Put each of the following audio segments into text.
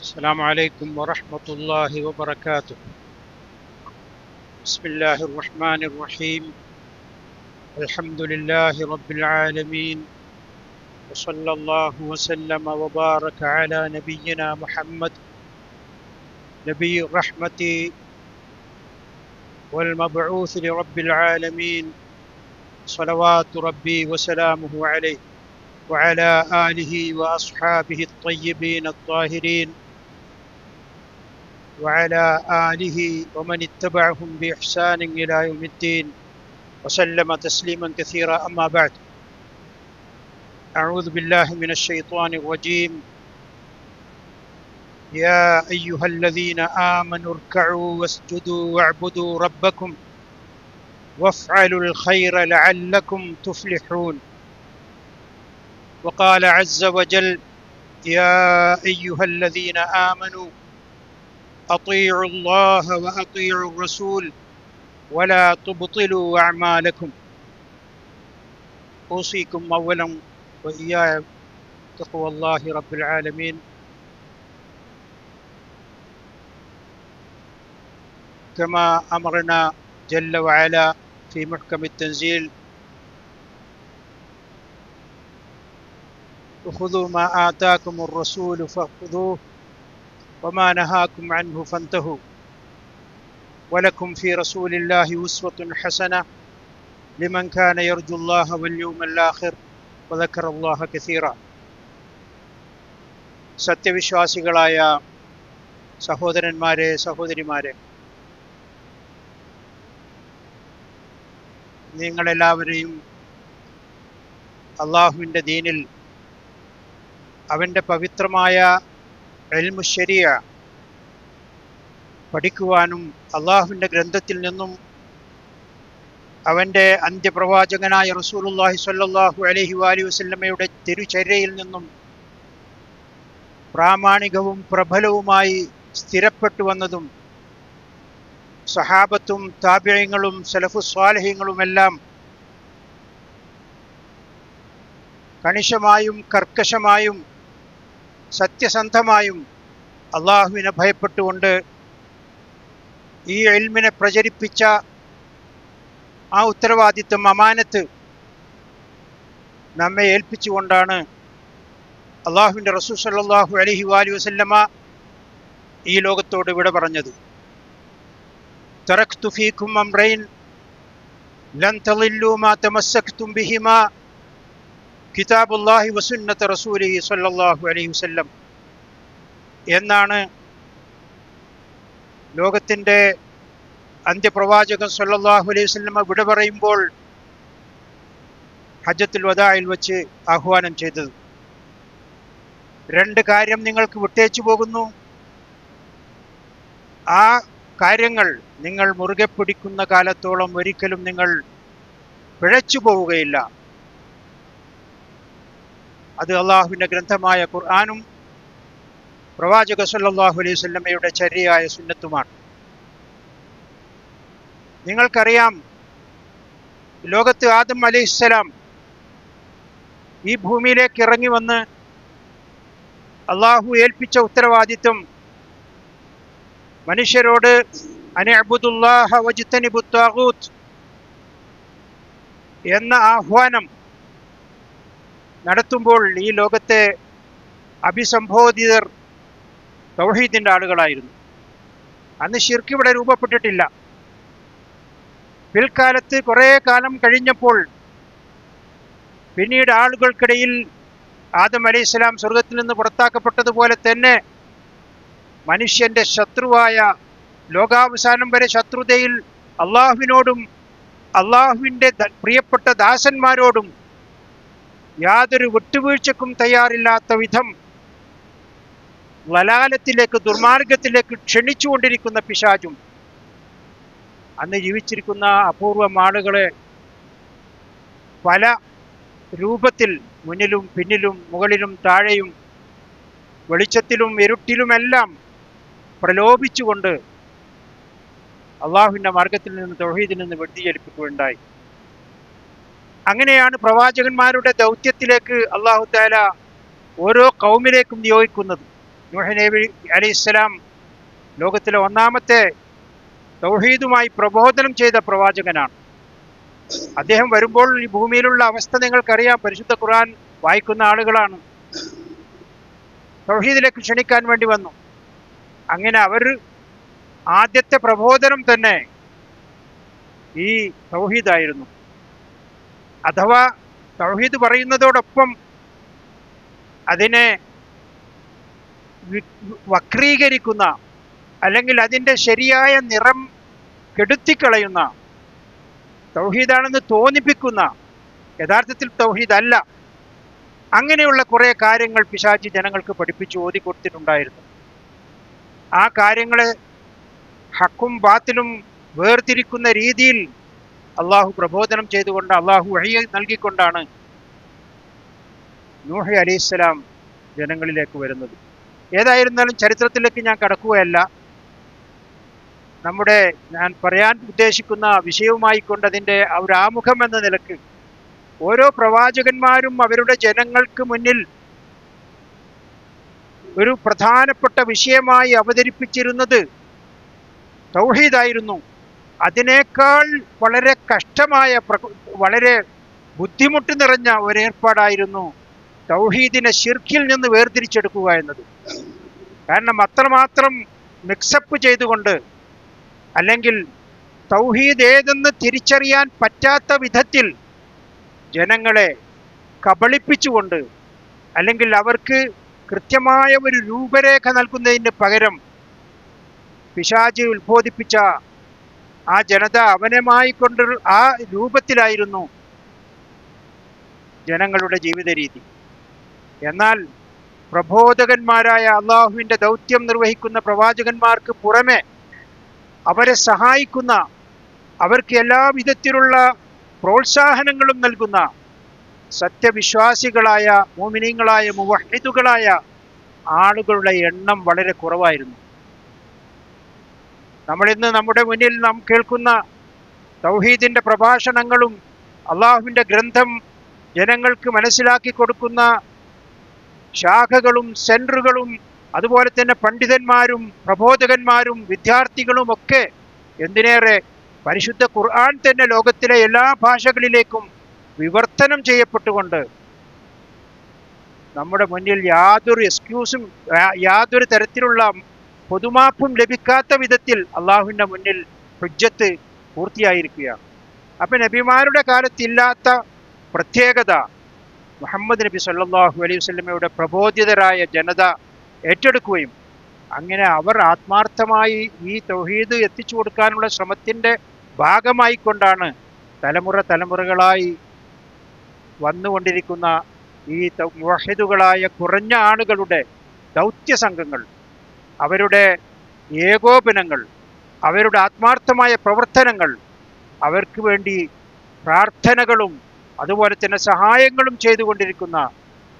السلام عليكم ورحمة الله وبركاته. بسم الله الرحمن الرحيم. الحمد لله رب العالمين، وصلى الله وسلم وبارك على نبينا محمد نبي الرحمة والمبعوث لرب العالمين، صلوات ربي وسلامه عليه وعلى آله وأصحابه الطيبين الطاهرين وعلى آله ومن اتبعهم بإحسان إلى يوم الدين وسلم تسليما كثيرا. أما بعد، أعوذ بالله من الشيطان الرجيم. يا أيها الذين آمنوا اركعوا واسجدوا واعبدوا ربكم وافعلوا الخير لعلكم تفلحون. وقال عز وجل: يا أيها الذين آمنوا أطيعوا الله وأطيعوا الرسول ولا تبطلوا أعمالكم. أوصيكم أولا وإياي تقوى الله رب العالمين. كما أمرنا جل وعلا في محكم التنزيل: وخذوا ما آتاكم الرسول فخذوه وما نهاكم عنه فانتهوا ولكم في رسول الله أسوة حسنة لمن كان يرجو الله واليوم الآخر وذكر الله كثيرا. സത്യവിശ്വാസികളായ സഹോദരന്മാരെ, സഹോദരിമാരെ, നിങ്ങളെല്ലാവരെയും അള്ളാഹുവിൻ്റെ ദീനിൽ അവൻ്റെ പവിത്രമായ ഇൽമു ശരിയ പഠിക്കുവാനും അള്ളാഹുവിൻ്റെ ഗ്രന്ഥത്തിൽ നിന്നും അവൻ്റെ അന്ത്യപ്രവാചകനായ റസൂലുള്ളാഹി സ്വല്ലല്ലാഹു അലൈഹി വസല്ലമയുടെ തിരുചര്യയിൽ നിന്നും പ്രാമാണികവും പ്രബലവുമായി സ്ഥിരപ്പെട്ടു വന്നതും സഹാബത്തും താബിഈങ്ങളും സലഫു സ്വാലിഹീങ്ങളുമെല്ലാം കണിശമായും കർക്കശമായും സത്യസന്ധമായും അള്ളാഹുവിനെ ഭയപ്പെട്ടുകൊണ്ട് ഈ ഇൽമിനെ പ്രചരിപ്പിച്ച ആ ഉത്തരവാദിത്വം, അമാനത്ത് നമ്മെ ഏൽപ്പിച്ചുകൊണ്ടാണ് അള്ളാഹുവിൻ്റെ റസൂൽ സ്വല്ലല്ലാഹു അലൈഹി വസല്ലമ ഈ ലോകത്തോട് വിട പറഞ്ഞത്. തറക്തു ഫീകും അംറൈൻ ലൻ തളില്ലു മാ തമസ്സക്തും ബിഹിമാ കിതാബുല്ലാഹി വസുന്നത റസൂലിഹി സ്വല്ലല്ലാഹു അലൈഹി വസല്ലം എന്നാണ് ലോകത്തിൻ്റെ അന്ത്യപ്രവാചകൻ സ്വല്ലല്ലാഹു അലൈഹി വസല്ലമ വിട പറയുമ്പോൾ ഹജ്ജത്തുൽ വദാഇൽ വെച്ച് ആഹ്വാനം ചെയ്തത്. രണ്ട് കാര്യം നിങ്ങൾക്ക് വിട്ടേച്ചു പോകുന്നു. ആ കാര്യങ്ങൾ നിങ്ങൾ മുറുകെ പിടിക്കുന്ന കാലത്തോളം ഒരിക്കലും നിങ്ങൾ പിഴച്ചു പോവുകയില്ല. അത് അള്ളാഹുവിൻ്റെ ഗ്രന്ഥമായ ഖുർആനും പ്രവാചക സ്വല്ലല്ലാഹു അലൈഹി വസല്ലമയുടെ ചര്യയായ സുന്നത്തുമാണ്. നിങ്ങൾക്കറിയാം, ലോകത്ത് ആദം അലൈഹിസ്സലാം ഈ ഭൂമിയിലേക്ക് ഇറങ്ങി വന്ന് അള്ളാഹു ഏൽപ്പിച്ച ഉത്തരവാദിത്വം മനുഷ്യരോട് അനിഅ്ബുദുല്ലാഹ വജ്തനിബുത് ത്വാഗൂത്ത് എന്ന ആഹ്വാനം നടത്തുമ്പോൾ ഈ ലോകത്തെ അഭിസംബോധിതർ തൗഹീദിൻ്റെ ആളുകളായിരുന്നു. അന്ന് ശിർക്ക് ഇവിടെ രൂപപ്പെട്ടിട്ടില്ല. പിൽക്കാലത്ത് കുറേ കാലം കഴിഞ്ഞപ്പോൾ പിന്നീട് ആളുകൾക്കിടയിൽ ആദം അലൈഹിസ്സലാം സ്വർഗത്തിൽ നിന്ന് പുറത്താക്കപ്പെട്ടതുപോലെ തന്നെ മനുഷ്യൻ്റെ ശത്രുവായ, ലോകാവസാനം വരെ ശത്രുതയിൽ അള്ളാഹുവിനോടും അള്ളാഹുവിൻ്റെ പ്രിയപ്പെട്ട ദാസന്മാരോടും യാതൊരു വിട്ടുവീഴ്ചക്കും തയ്യാറില്ലാത്ത വിധം ലലാലത്തിലേക്ക്, ദുർമാർഗത്തിലേക്ക് ക്ഷണിച്ചുകൊണ്ടിരിക്കുന്ന പിശാചും അന്ന് ജീവിച്ചിരിക്കുന്ന അപൂർവം ആളുകളെ പല രൂപത്തിൽ മുന്നിലും പിന്നിലും മുകളിലും താഴെയും വെളിച്ചത്തിലും ഇരുട്ടിലുമെല്ലാം പ്രലോഭിച്ചുകൊണ്ട് അള്ളാഹുവിൻ്റെ മാർഗത്തിൽ നിന്ന്, തൗഹീദിൽ നിന്ന് വ്യതിചലിപ്പിക്കുകയുണ്ടായി. അങ്ങനെയാണ് പ്രവാചകന്മാരുടെ ദൗത്യത്തിലേക്ക് അല്ലാഹു തആല ഓരോ ഖൗമിലേക്കും നിയോഗിക്കുന്നത്. നൂഹ് നബി അലൈഹിസ്സലാം ലോകത്തിലെ ഒന്നാമത്തെ തൗഹീദുമായി പ്രബോധനം ചെയ്ത പ്രവാചകനാണ്. അദ്ദേഹം വരുമ്പോൾ ഈ ഭൂമിയിലുള്ള അവസ്ഥ നിങ്ങൾക്കറിയാം. പരിശുദ്ധ ഖുർആൻ വായിക്കുന്ന ആളുകളാണ്. തൗഹീദിലേക്ക് ക്ഷണിക്കാൻ വേണ്ടി വന്നു. അങ്ങനെ അവർ ആദ്യത്തെ പ്രബോധനം തന്നെ ഈ തൗഹീദായിരുന്നു. അഥവാ തൗഹീദ് പറയുന്നതോടൊപ്പം അതിനെ വക്രീകരിക്കുന്ന അല്ലെങ്കിൽ അതിൻ്റെ ശരിയായ നിറം കെടുത്തിക്കളയുന്ന, തൗഹീദാണെന്ന് തോന്നിപ്പിക്കുന്ന, യഥാർത്ഥത്തിൽ തൗഹീദ് അല്ല, അങ്ങനെയുള്ള കുറേ കാര്യങ്ങൾ പിശാചി ജനങ്ങൾക്ക് പഠിപ്പിച്ച് ഓതിക്കൊടുത്തിട്ടുണ്ടായിരുന്നു. ആ കാര്യങ്ങളെ ഹക്കും ബാത്തിലും വേർതിരിക്കുന്ന രീതിയിൽ അള്ളാഹു പ്രബോധനം ചെയ്തുകൊണ്ട്, അള്ളാഹു വഹി നൽകിക്കൊണ്ടാണ് നൂഹ് അലൈഹിസ്സലാം ജനങ്ങളിലേക്ക് വരുന്നത്. ഏതായിരുന്നാലും ചരിത്രത്തിലേക്ക് ഞാൻ കടക്കുകയല്ല. ഞാൻ പറയാൻ ഉദ്ദേശിക്കുന്ന വിഷയവുമായി അതിൻ്റെ ഒരു ആമുഖം എന്ന നിലക്ക് ഓരോ പ്രവാചകന്മാരും അവരുടെ ജനങ്ങൾക്ക് മുന്നിൽ ഒരു പ്രധാനപ്പെട്ട വിഷയമായി അവതരിപ്പിച്ചിരുന്നത് തൗഹീദായിരുന്നു. അതിനേക്കാൾ വളരെ കഷ്ടമായ, വളരെ ബുദ്ധിമുട്ട് നിറഞ്ഞ ഒരേർപ്പാടായിരുന്നു തൗഹീദിനെ ശിർക്കിൽ നിന്ന് വേർതിരിച്ചെടുക്കുക എന്നത്. കാരണം അത്രമാത്രം മിക്സപ്പ് ചെയ്തുകൊണ്ട്, അല്ലെങ്കിൽ തൗഹീദ് ഏതെന്ന് തിരിച്ചറിയാൻ പറ്റാത്ത വിധത്തിൽ ജനങ്ങളെ കബളിപ്പിച്ചുകൊണ്ട്, അല്ലെങ്കിൽ അവർക്ക് കൃത്യമായ ഒരു രൂപരേഖ നൽകുന്നതിന് പകരം പിശാച് ഉത്ബോധിപ്പിച്ച ആ ജനത അവനമായിക്കൊണ്ട് ആ രൂപത്തിലായിരുന്നു ജനങ്ങളുടെ ജീവിത രീതി. എന്നാൽ പ്രബോധകന്മാരായ അള്ളാഹുവിൻ്റെ ദൗത്യം നിർവഹിക്കുന്ന പ്രവാചകന്മാർക്ക് പുറമെ അവരെ സഹായിക്കുന്ന, അവർക്ക് എല്ലാ വിധത്തിലുള്ള പ്രോത്സാഹനങ്ങളും നൽകുന്ന സത്യവിശ്വാസികളായ മുഅ്മിനീങ്ങളായ മുവഹ്ഹിദുകളായ ആളുകളുടെ എണ്ണം വളരെ കുറവായിരുന്നു. നമ്മളിന്ന് നമ്മുടെ മുന്നിൽ നാം കേൾക്കുന്ന തൗഹീദിൻ്റെ പ്രഭാഷണങ്ങളും അള്ളാഹുവിൻ്റെ ഗ്രന്ഥം ജനങ്ങൾക്ക് മനസ്സിലാക്കി കൊടുക്കുന്ന ശാഖകളും സെൻറ്ററുകളും, അതുപോലെ തന്നെ പണ്ഡിതന്മാരും പ്രബോധകന്മാരും വിദ്യാർത്ഥികളും ഒക്കെ, എന്തിനേറെ പരിശുദ്ധ ഖുർആൻ തന്നെ ലോകത്തിലെ എല്ലാ ഭാഷകളിലേക്കും വിവർത്തനം ചെയ്യപ്പെട്ടുകൊണ്ട് നമ്മുടെ മുന്നിൽ യാതൊരു എക്സ്ക്യൂസും യാതൊരു തരത്തിലുള്ള പൊതുമാപ്പും ലഭിക്കാത്ത വിധത്തിൽ അള്ളാഹുവിൻ്റെ മുന്നിൽ ഹുജ്ജത്ത് പൂർത്തിയായിരിക്കുകയാണ്. അപ്പം നബിമാരുടെ കാലത്തില്ലാത്ത പ്രത്യേകത മുഹമ്മദ് നബി സല്ലല്ലാഹു അലൈഹി വസല്ലമയുടെ പ്രബോധിതരായ ജനത ഏറ്റെടുക്കുകയും അങ്ങനെ അവർ ആത്മാർത്ഥമായി ഈ തൗഹീദ് എത്തിച്ചു കൊടുക്കാനുള്ള ശ്രമത്തിൻ്റെ ഭാഗമായിക്കൊണ്ടാണ് തലമുറകളായി വന്നുകൊണ്ടിരിക്കുന്ന ഈ മുവഹ്ഹിദുകളായ കുറഞ്ഞ ആളുകളുടെ ദൗത്യ സംഘങ്ങൾ, അവരുടെ ഏകോപനങ്ങൾ, അവരുടെ ആത്മാർത്ഥമായ പ്രവർത്തനങ്ങൾ, അവർക്ക് വേണ്ടി പ്രാർത്ഥനകളും അതുപോലെ തന്നെ സഹായങ്ങളും ചെയ്തുകൊണ്ടിരിക്കുന്ന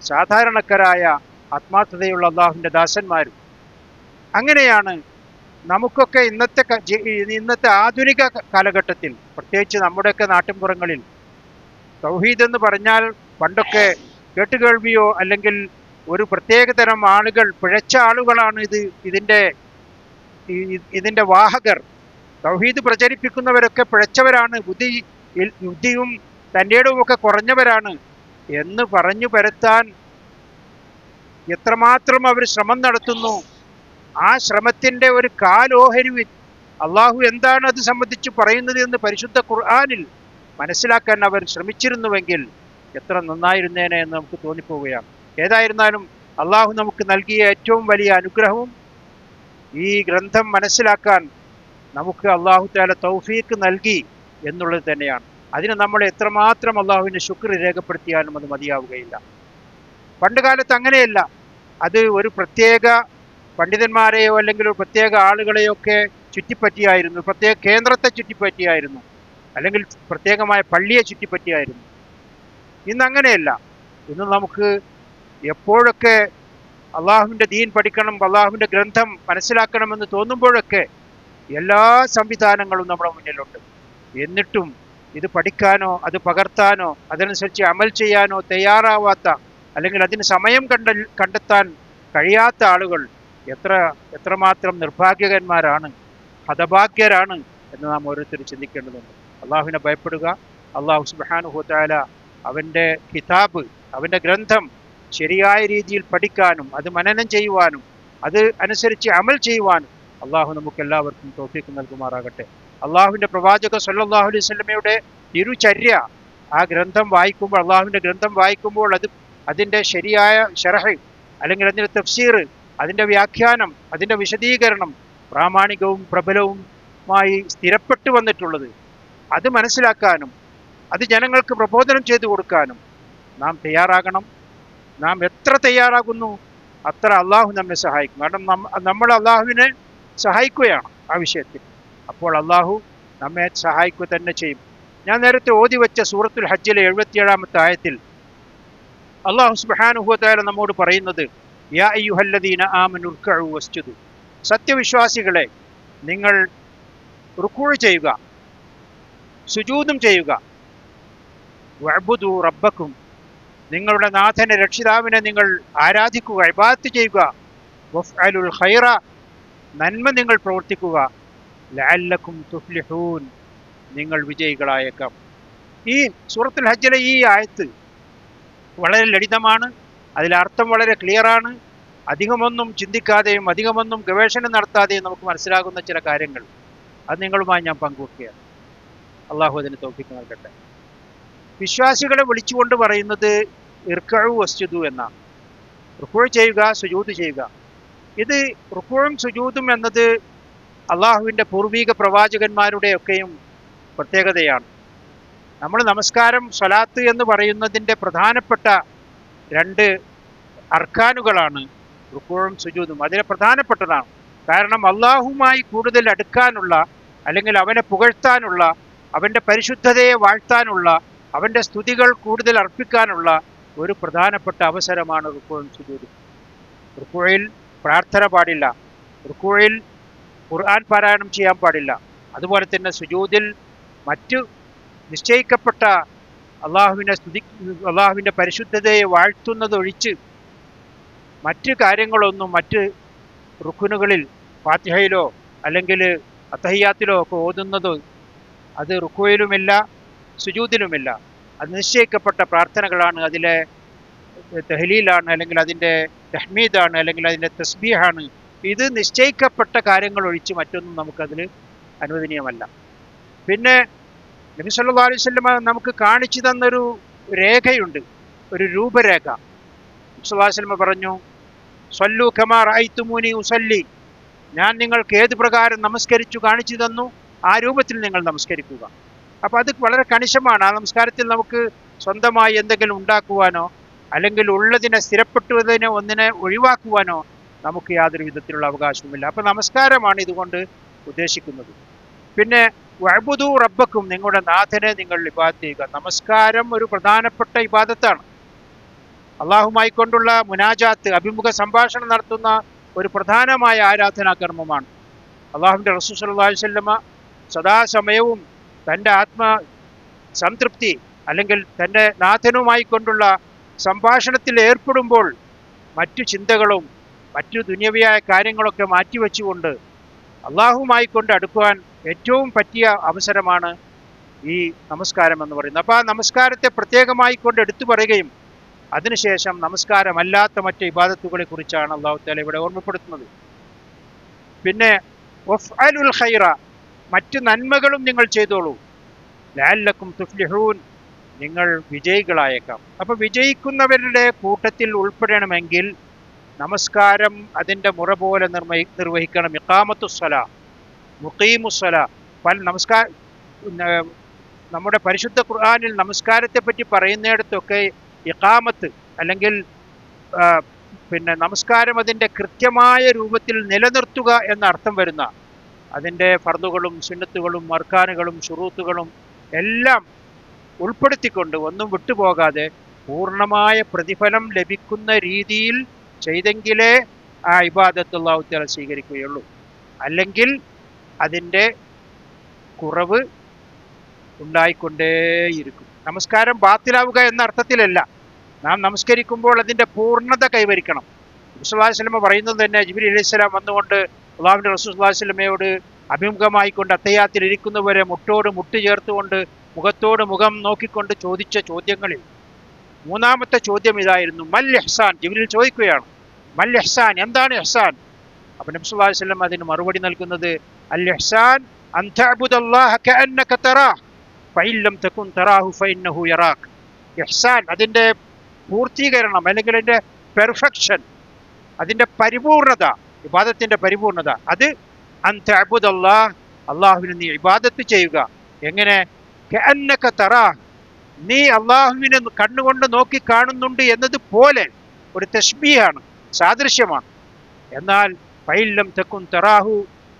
സാധാരണക്കാരായ ആത്മാർത്ഥതയുള്ള അള്ളാഹുവിൻ്റെ ദാസന്മാരും. അങ്ങനെയാണ് നമുക്കൊക്കെ ഇന്നത്തെ ആധുനിക കാലഘട്ടത്തിൽ, പ്രത്യേകിച്ച് നമ്മുടെയൊക്കെ നാട്ടിൻപുറങ്ങളിൽ, തൗഹീദ് എന്ന് പറഞ്ഞാൽ പണ്ടൊക്കെ കേട്ടുകേൾവിയോ അല്ലെങ്കിൽ ഒരു പ്രത്യേകതരം ആളുകൾ, പിഴച്ച ആളുകളാണ് ഇതിൻ്റെ വാഹകർ. തൗഹീദ് പ്രചരിപ്പിക്കുന്നവരൊക്കെ പിഴച്ചവരാണ്, ബുദ്ധിയും തൻ്റെയുമൊക്കെ കുറഞ്ഞവരാണ് എന്ന് പറഞ്ഞു പരത്താൻ എത്രമാത്രം അവർ ശ്രമം നടത്തുന്നു. ആ ശ്രമത്തിൻ്റെ ഒരു കാലോഹരി അള്ളാഹു എന്താണ് അത് സംബന്ധിച്ച് പറയുന്നത് എന്ന് പരിശുദ്ധ ഖുർആനിൽ മനസ്സിലാക്കാൻ അവർ ശ്രമിച്ചിരുന്നുവെങ്കിൽ എത്ര നന്നായിരുന്നേനെ എന്ന് നമുക്ക് തോന്നിപ്പോവുകയാണ്. ഏതായിരുന്നാലും അള്ളാഹു നമുക്ക് നൽകിയ ഏറ്റവും വലിയ അനുഗ്രഹവും ഈ ഗ്രന്ഥം മനസ്സിലാക്കാൻ നമുക്ക് അള്ളാഹു തആല തൗഫീക്ക് നൽകി എന്നുള്ളത് തന്നെയാണ്. അതിന് നമ്മൾ എത്രമാത്രം അള്ളാഹുവിൻ്റെ ശുക്ർ രേഖപ്പെടുത്തിയാലും അത് മതിയാവുകയില്ല. പണ്ട് കാലത്ത് അങ്ങനെയല്ല. അത് ഒരു പ്രത്യേക പണ്ഡിതന്മാരെയോ അല്ലെങ്കിൽ ഒരു പ്രത്യേക ആളുകളെയൊക്കെ ചുറ്റിപ്പറ്റിയായിരുന്നു, പ്രത്യേക കേന്ദ്രത്തെ ചുറ്റിപ്പറ്റിയായിരുന്നു, അല്ലെങ്കിൽ പ്രത്യേകമായ പള്ളിയെ ചുറ്റിപ്പറ്റിയായിരുന്നു. ഇന്ന് അങ്ങനെയല്ല. ഇന്ന് നമുക്ക് എപ്പോഴൊക്കെ അള്ളാഹുവിൻ്റെ ദീൻ പഠിക്കണം, അള്ളാഹുവിൻ്റെ ഗ്രന്ഥം മനസ്സിലാക്കണമെന്ന് തോന്നുമ്പോഴൊക്കെ എല്ലാ സംവിധാനങ്ങളും നമ്മുടെ മുന്നിലുണ്ട്. എന്നിട്ടും ഇത് പഠിക്കാനോ അത് പകർത്താനോ അതനുസരിച്ച് അമൽ ചെയ്യാനോ തയ്യാറാവാത്ത, അല്ലെങ്കിൽ അതിന് സമയം കണ്ടെത്താൻ കഴിയാത്ത ആളുകൾ എത്രമാത്രം നിർഭാഗ്യകന്മാരാണ്, ഹതഭാഗ്യരാണ് എന്ന് നാം ഓരോരുത്തരും ചിന്തിക്കേണ്ടതുണ്ട്. അള്ളാഹുവിനെ ഭയപ്പെടുക. അള്ളാഹു സുബ്ഹാനഹു വ തആല അവൻ്റെ കിതാബ്, അവൻ്റെ ഗ്രന്ഥം ശരിയായ രീതിയിൽ പഠിക്കാനും അത് മനനം ചെയ്യുവാനും അത് അനുസരിച്ച് അമൽ ചെയ്യുവാനും അള്ളാഹു നമുക്ക് എല്ലാവർക്കും തൗഫീഖ് നൽകുമാറാകട്ടെ. അള്ളാഹുവിൻ്റെ പ്രവാചക സല്ലല്ലാഹു അലൈഹി വസല്ലമയുടെ തിരുചര്യ, ആ ഗ്രന്ഥം വായിക്കുമ്പോൾ, അള്ളാഹുവിൻ്റെ ഗ്രന്ഥം വായിക്കുമ്പോൾ അതിൻ്റെ ശരിയായ ശറഹ് അല്ലെങ്കിൽ അതിൻ്റെ തഫ്സീർ, അതിൻ്റെ വ്യാഖ്യാനം, അതിൻ്റെ വിശദീകരണം പ്രാമാണികവും പ്രബലവുമായി സ്ഥിരപ്പെട്ടു വന്നിട്ടുള്ളത്, അത് മനസ്സിലാക്കാനും അത് ജനങ്ങൾക്ക് പ്രബോധനം ചെയ്തു കൊടുക്കാനും നാം തയ്യാറാകണം. നാം എത്ര തയ്യാറാകുന്നു അത്ര അള്ളാഹു നമ്മെ സഹായിക്കും. കാരണം നമ്മൾ അള്ളാഹുവിനെ സഹായിക്കുകയാണ് ആ വിഷയത്തിൽ. അപ്പോൾ അള്ളാഹു നമ്മെ സഹായിക്കുക തന്നെ ചെയ്യും. ഞാൻ നേരത്തെ ഓതി വെച്ച സൂറത്തുൽ ഹജ്ജിലെ 77-ാമത്തെ ആയത്തിൽ അള്ളാഹു സുബ്ഹാനഹു വ തആല നമ്മോട് പറയുന്നത്, യാ അയ്യുഹല്ലദീന ആമനു ർക്കഉ വസ്ജുദു, സത്യവിശ്വാസികളെ നിങ്ങൾ റുക്കൂഅ് ചെയ്യുക, സുജൂദും ചെയ്യുക. വഅ്ബുദു റബ്ബക്കും, നിങ്ങളുടെ നാഥനെ, രക്ഷിതാവിനെ നിങ്ങൾ ആരാധിക്കുക, ഇബാദത്ത് ചെയ്യുക. വഫ്അലുൽ ഖൈറ, നന്മ നിങ്ങൾ പ്രവർത്തിക്കുക. ലഅല്ലക്കും തുഫ്ലിഹൂൻ, നിങ്ങൾ വിജയികളായേക്കാം. ഈ സൂറത്തുൽ ഹജ്ജിലെ ഈ ആയത്ത് വളരെ ലളിതമാണ്, അതിലർത്ഥം വളരെ ക്ലിയറാണ്. അധികമൊന്നും ചിന്തിക്കാതെയും അധികമൊന്നും ഗവേഷണം നടത്താതെയും നമുക്ക് മനസ്സിലാകുന്ന ചില കാര്യങ്ങൾ അത് നിങ്ങളുമായി ഞാൻ പങ്കുവെക്കുകയാണ്. അള്ളാഹു അതിന് തൗഫീഖ് നൽകട്ടെ. വിശ്വാസികളെ വിളിച്ചുകൊണ്ട് പറയുന്നത് ഇർക്കഉ വസ്ജുദു എന്നാണ്. റുക്കൂഅ് ചെയ്യുക, സുജൂദ് ചെയ്യുക. ഇത് റുക്കൂഉം സുജൂദും എന്നത് അള്ളാഹുവിൻ്റെ പൂർവീക പ്രവാചകന്മാരുടെയൊക്കെയും പ്രത്യേകതയാണ്. നമ്മൾ നമസ്കാരം, സ്വലാത്ത് എന്ന് പറയുന്നതിൻ്റെ പ്രധാനപ്പെട്ട 2 അർക്കാനുകളാണ് റുക്കൂഉം സുജൂദും. അതിലെ പ്രധാനപ്പെട്ടതാണ്. കാരണം അള്ളാഹുമായി കൂടുതൽ അടുക്കാനുള്ള, അല്ലെങ്കിൽ അവനെ പുകഴ്ത്താനുള്ള, അവൻ്റെ പരിശുദ്ധതയെ വാഴ്ത്താനുള്ള, അവൻ്റെ സ്തുതികൾ കൂടുതൽ അർപ്പിക്കാനുള്ള ഒരു പ്രധാനപ്പെട്ട അവസരമാണ് റുക്കൂഉം സുജൂദും. റുക്കൂഇൽ പ്രാർത്ഥന പാടില്ല, റുക്കൂഇൽ ഖുർആൻ പാരായണം ചെയ്യാൻ പാടില്ല. അതുപോലെ തന്നെ സുജൂദിൽ മറ്റു നിശ്ചയിക്കപ്പെട്ട അള്ളാഹുവിൻ്റെ പരിശുദ്ധതയെ വാഴ്ത്തുന്നതൊഴിച്ച് മറ്റ് കാര്യങ്ങളൊന്നും, മറ്റ് റുക്കുനുകളിൽ ഫാത്തിഹയിലോ അല്ലെങ്കിൽ അത്തഹിയാത്തിലോ ഒക്കെ ഓതുന്നത് അത് റുക്കൂയിലുമില്ല, സുജൂദിലുമില്ല. അത് നിശ്ചയിക്കപ്പെട്ട പ്രാർത്ഥനകളാണ്. അതിലെ തഹ്ലീലാണ്, അല്ലെങ്കിൽ അതിൻ്റെ തഹ്മീദാണ്, അല്ലെങ്കിൽ അതിൻ്റെ തസ്ബീഹാണ്. ഇത് നിശ്ചയിക്കപ്പെട്ട കാര്യങ്ങൾ ഒഴിച്ച് മറ്റൊന്നും നമുക്കതിൽ അനുവദനീയമല്ല. പിന്നെ നബി സല്ലല്ലാഹു അലൈഹി വസല്ലം നമുക്ക് കാണിച്ചു തന്നൊരു രേഖയുണ്ട്, ഒരു രൂപരേഖ. നബി സല്ലല്ലാഹു അലൈഹി വസല്ലം പറഞ്ഞു, സ്വല്ലു കമാ റഅയ്തുമൂനി ഉസല്ലി, ഞാൻ നിങ്ങൾക്ക് ഏത് പ്രകാരം നമസ്കരിച്ചു കാണിച്ചു തന്നു ആ രൂപത്തിൽ നിങ്ങൾ നമസ്കരിക്കുക. അപ്പോൾ അത് വളരെ കണിശമാണ്. ആ നമസ്കാരത്തിൽ നമുക്ക് സ്വന്തമായി എന്തെങ്കിലും ഉണ്ടാക്കുവാനോ അല്ലെങ്കിൽ ഉള്ളതിനെ സ്ഥിരപ്പെട്ടുവതിനെ ഒന്നിനെ ഒഴിവാക്കുവാനോ നമുക്ക് യാതൊരു വിധത്തിലുള്ള അവകാശവുമില്ല. അപ്പോൾ നമസ്കാരമാണ് ഇതുകൊണ്ട് ഉദ്ദേശിക്കുന്നത്. പിന്നെ വഅ്ബുദു റബ്ബക്കും, നിങ്ങളുടെ നാഥനെ നിങ്ങൾ ഇബാദത്ത് ചെയ്യുക. നമസ്കാരം ഒരു പ്രധാനപ്പെട്ട ഇബാദത്താണ്. അള്ളാഹുമായി കൊണ്ടുള്ള മുനാജാത്ത്, അഭിമുഖ സംഭാഷണം നടത്തുന്ന ഒരു പ്രധാനമായ ആരാധനാകർമ്മമാണ്. അള്ളാഹുവിൻ്റെ റസൂൽ സല്ലല്ലാഹു അലൈഹി വസല്ലമ സദാസമയവും തൻ്റെ സംതൃപ്തി അല്ലെങ്കിൽ തൻ്റെ നാഥനുമായി കൊണ്ടുള്ള സംഭാഷണത്തിൽ ഏർപ്പെടുമ്പോൾ മറ്റു ചിന്തകളും മറ്റു ദുനിയവിയായ കാര്യങ്ങളൊക്കെ മാറ്റിവെച്ചുകൊണ്ട് അള്ളാഹുമായി കൊണ്ട് അടുക്കുവാൻ ഏറ്റവും പറ്റിയ അവസരമാണ് ഈ നമസ്കാരം എന്ന് പറയുന്നത്. അപ്പോൾ ആ നമസ്കാരത്തെ പ്രത്യേകമായി കൊണ്ട് എടുത്തു പറയുകയും അതിനുശേഷം നമസ്കാരമല്ലാത്ത മറ്റ് ഇബാദത്തുകളെ കുറിച്ചാണ് അള്ളാഹു തആല ഇവിടെ ഓർമ്മപ്പെടുത്തുന്നത്. പിന്നെ വഫ്അലുൽ ഖൈറ, മറ്റ് നന്മകളും നിങ്ങൾ ചെയ്തോളൂ. ലഅല്ലക്കും തുഫ്ലിഹൂൻ, നിങ്ങൾ വിജയികളായേക്കാം. അപ്പോൾ വിജയിക്കുന്നവരുടെ കൂട്ടത്തിൽ ഉൾപ്പെടണമെങ്കിൽ നമസ്കാരം അതിൻ്റെ മുറ പോലെ നിർവഹിക്കണം. ഇഖാമത്തുസ്സലാ, മുഖീമുസ്സലാ. നമ്മുടെ പരിശുദ്ധ ഖുർആനിൽ നമസ്കാരത്തെ പറ്റി പറയുന്നിടത്തൊക്കെ ഇഖാമത്ത് അല്ലെങ്കിൽ പിന്നെ നമസ്കാരം അതിൻ്റെ കൃത്യമായ രൂപത്തിൽ നിലനിർത്തുക എന്ന അർത്ഥം വരുന്ന, അതിൻ്റെ ഫർദുകളും സുന്നത്തുകളും അർക്കാനുകളും ശുറൂത്തുകളും എല്ലാം ഉൾപ്പെടുത്തിക്കൊണ്ട് ഒന്നും വിട്ടുപോകാതെ പൂർണ്ണമായ പ്രതിഫലം ലഭിക്കുന്ന രീതിയിൽ ചെയ്തെങ്കിലേ ആ ഇബാദത്ത് അല്ലാഹു തആല സ്വീകരിക്കുകയുള്ളൂ. അല്ലെങ്കിൽ അതിൻ്റെ കുറവ് ഉണ്ടായിക്കൊണ്ടേയിരിക്കും. നമസ്കാരം ബാത്തിലാവുക എന്ന അർത്ഥത്തിലല്ല. നാം നമസ്കരിക്കുമ്പോൾ അതിൻ്റെ പൂർണ്ണത കൈവരിക്കണം. സ്വല്ലല്ലാഹു അലൈഹി വസല്ലം പറയുന്നത് തന്നെ ജിബ്രീൽ അലൈഹിസ്സലാം വന്നുകൊണ്ട് അള്ളാഹുവിൻ്റെ റസൂൽ സ്വല്ലല്ലാഹു അലൈഹി വസല്ലമയോട് അഭിമുഖമായിക്കൊണ്ട് അത്തഹിയ്യാത്തിൽ ഇരിക്കുന്നവരെ മുട്ടോട് മുട്ട് ചേർത്തുകൊണ്ട് മുഖത്തോട് മുഖം നോക്കിക്കൊണ്ട് ചോദിച്ച ചോദ്യങ്ങളിൽ മൂന്നാമത്തെ ചോദ്യം ഇതായിരുന്നു, മൽ ഇഹ്സാൻ. ജിബ്രീൽ ചോദിക്കുകയാണ്, മൽ ഇഹ്സാൻ, എന്താണ് ഇഹ്സാൻ? അപ്പോൾ നബി സല്ലല്ലാഹു അലൈഹി വസല്ലം അതിന് മറുപടി നൽകുന്നത്, അൽ ഇഹ്സാൻ അൻ തഅബുദല്ലാഹ കഅന്നക തറാഹ് ഫഇൻ ലം തകുൻ തറാഹു ഫഇന്നഹു യറാക്. ഇഹ്സാൻ, അതിൻ്റെ പൂർത്തീകരണം അല്ലെങ്കിൽ അതിൻ്റെ പെർഫെക്ഷൻ, അതിൻ്റെ പരിപൂർണത, ഇബാദത്തിൻ്റെ പരിപൂർണത, അത് അൻ തഅബുദല്ലാഹ്, അള്ളാഹുവിനെ നീ ഇബാദത്ത് ചെയ്യുക. എങ്ങനെ? കഅന്നക തറാഹ്, നീ അള്ളാഹുവിനെ കണ്ണുകൊണ്ട് നോക്കി കാണുന്നുണ്ട് എന്നതുപോലെ. ഒരു തശ്ബീഹാണ്, സാദൃശ്യമാണ്. എന്നാൽ ഫഇൻ ലം തകുൻ തറാഹു,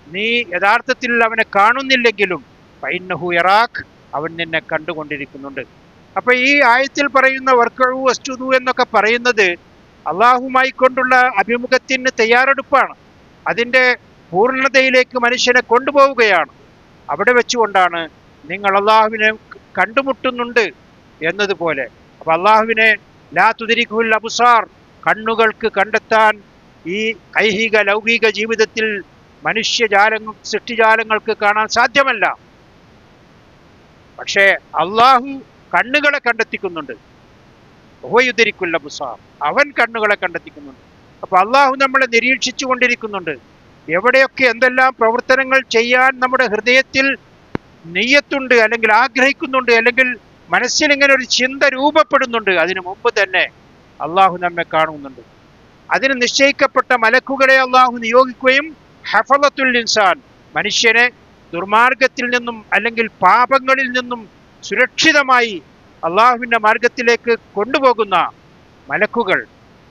നീ യഥാർത്ഥത്തിൽ അവനെ കാണുന്നില്ലെങ്കിലും ഫഇന്നഹു യറാക്, അവൻ നിന്നെ കണ്ടുകൊണ്ടിരിക്കുന്നുണ്ട്. അപ്പൊ ഈ ആയത്തിൽ പറയുന്ന വർക്കഉ വസ്ജുദു എന്നൊക്കെ പറയുന്നത് അള്ളാഹുമായി കൊണ്ടുള്ള അഭിമുഖത്തിന് തയ്യാറെടുപ്പാണ്. അതിൻ്റെ പൂർണ്ണതയിലേക്ക് മനുഷ്യനെ കൊണ്ടുപോവുകയാണ്. അവിടെ വെച്ചുകൊണ്ടാണ് നിങ്ങൾ അള്ളാഹുവിനെ കണ്ടുമുട്ടുന്നുണ്ട് എന്നതുപോലെ. അപ്പൊ അള്ളാഹുവിനെ ലാ തുദ്രികുൽ അബ്സാർ, കണ്ണുകൾക്ക് കണ്ടെത്താൻ ഈ ഐഹിക ലൗകിക ജീവിതത്തിൽ മനുഷ്യജാലങ്ങൾ സൃഷ്ടിജാലങ്ങൾക്ക് കാണാൻ സാധ്യമല്ല. പക്ഷേ അള്ളാഹു കണ്ണുകളെ കണ്ടെത്തിക്കുന്നുണ്ട്. ഹുവയുദ്രികുൽ അബ്സാർ, അവൻ കണ്ണുകളെ കണ്ടെത്തിക്കുന്നുണ്ട്. അപ്പൊ അള്ളാഹു നമ്മളെ നിരീക്ഷിച്ചു കൊണ്ടിരിക്കുന്നുണ്ട്. എവിടെയൊക്കെ എന്തെല്ലാം പ്രവർത്തനങ്ങൾ ചെയ്യാൻ നമ്മുടെ ഹൃദയത്തിൽ നെയ്യത്തുണ്ട്, അല്ലെങ്കിൽ ആഗ്രഹിക്കുന്നുണ്ട്, അല്ലെങ്കിൽ മനസ്സിൽ ഇങ്ങനെ ഒരു ചിന്ത രൂപപ്പെടുന്നുണ്ട്, അതിനു മുമ്പ് തന്നെ അള്ളാഹു നമ്മെ കാണുന്നുണ്ട്. അതിന് നിശ്ചയിക്കപ്പെട്ട മലക്കുകളെ അള്ളാഹു നിയോഗിക്കുകയും ഹഫളത്തുൽ ഇൻസാൻ, മനുഷ്യനെ ദുർമാർഗത്തിൽ നിന്നും അല്ലെങ്കിൽ പാപങ്ങളിൽ നിന്നും സുരക്ഷിതമായി അള്ളാഹുവിൻ്റെ മാർഗത്തിലേക്ക് കൊണ്ടുപോകുന്ന മലക്കുകൾ,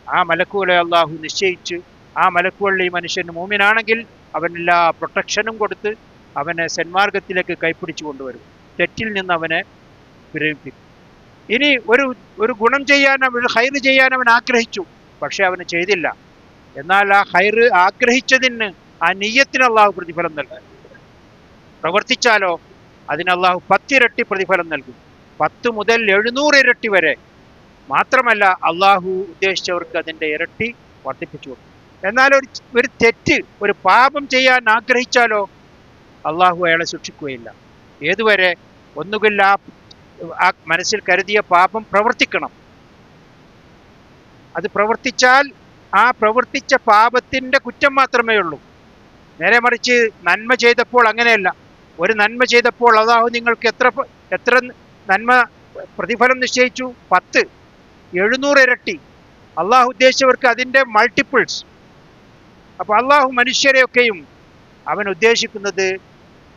ആ മലക്കുകളെ അള്ളാഹു നിശ്ചയിച്ച് ആ മലക്കുകളിൽ ഈ മനുഷ്യൻ മൂമിനാണെങ്കിൽ അവനെല്ലാ പ്രൊട്ടക്ഷനും കൊടുത്ത് അവനെ സന്മാർഗത്തിലേക്ക് കൈപ്പിടിച്ചു കൊണ്ടുവരും, തെറ്റിൽ നിന്ന് അവനെ വിരമിപ്പിക്കും. ഇനി ഒരു ഗുണം ചെയ്യാൻ, ഒരു ഹൈറ് ചെയ്യാൻ അവൻ ആഗ്രഹിച്ചു, പക്ഷെ അവന് ചെയ്തില്ല. എന്നാൽ ആ ഹൈറ് ആഗ്രഹിച്ചതിന്, ആ നിയ്യത്തിന് അള്ളാഹു പ്രതിഫലം നൽകും. പ്രവർത്തിച്ചാലോ അതിന് അള്ളാഹു 10 ഇരട്ടി പ്രതിഫലം നൽകും, 10 മുതൽ 700 ഇരട്ടി വരെ. മാത്രമല്ല അള്ളാഹു ഉദ്ദേശിച്ചവർക്ക് അതിൻ്റെ ഇരട്ടി വർദ്ധിപ്പിച്ചു കൊടുക്കും. എന്നാൽ ഒരു തെറ്റ്, ഒരു പാപം ചെയ്യാൻ ആഗ്രഹിച്ചാലോ അള്ളാഹു അയാളെ ശിക്ഷിക്കുകയില്ല. ഏതുവരെ? ഒന്നുകിൽ ആ മനസ്സിൽ കരുതിയ പാപം പ്രവർത്തിക്കണം. അത് പ്രവർത്തിച്ചാൽ ആ പ്രവർത്തിച്ച പാപത്തിൻ്റെ കുറ്റം മാത്രമേ ഉള്ളൂ. നേരെ മറിച്ച് നന്മ ചെയ്തപ്പോൾ അങ്ങനെയല്ല. ഒരു നന്മ ചെയ്തപ്പോൾ അള്ളാഹു നിങ്ങൾക്ക് എത്ര നന്മ പ്രതിഫലം നിശ്ചയിച്ചു? 10, 700 ഇരട്ടി. അള്ളാഹു ഉദ്ദേശിച്ചവർക്ക് അതിൻ്റെ മൾട്ടിപ്പിൾസ്. അപ്പോൾ അള്ളാഹു മനുഷ്യരെയൊക്കെയും അവൻ ഉദ്ദേശിക്കുന്നത്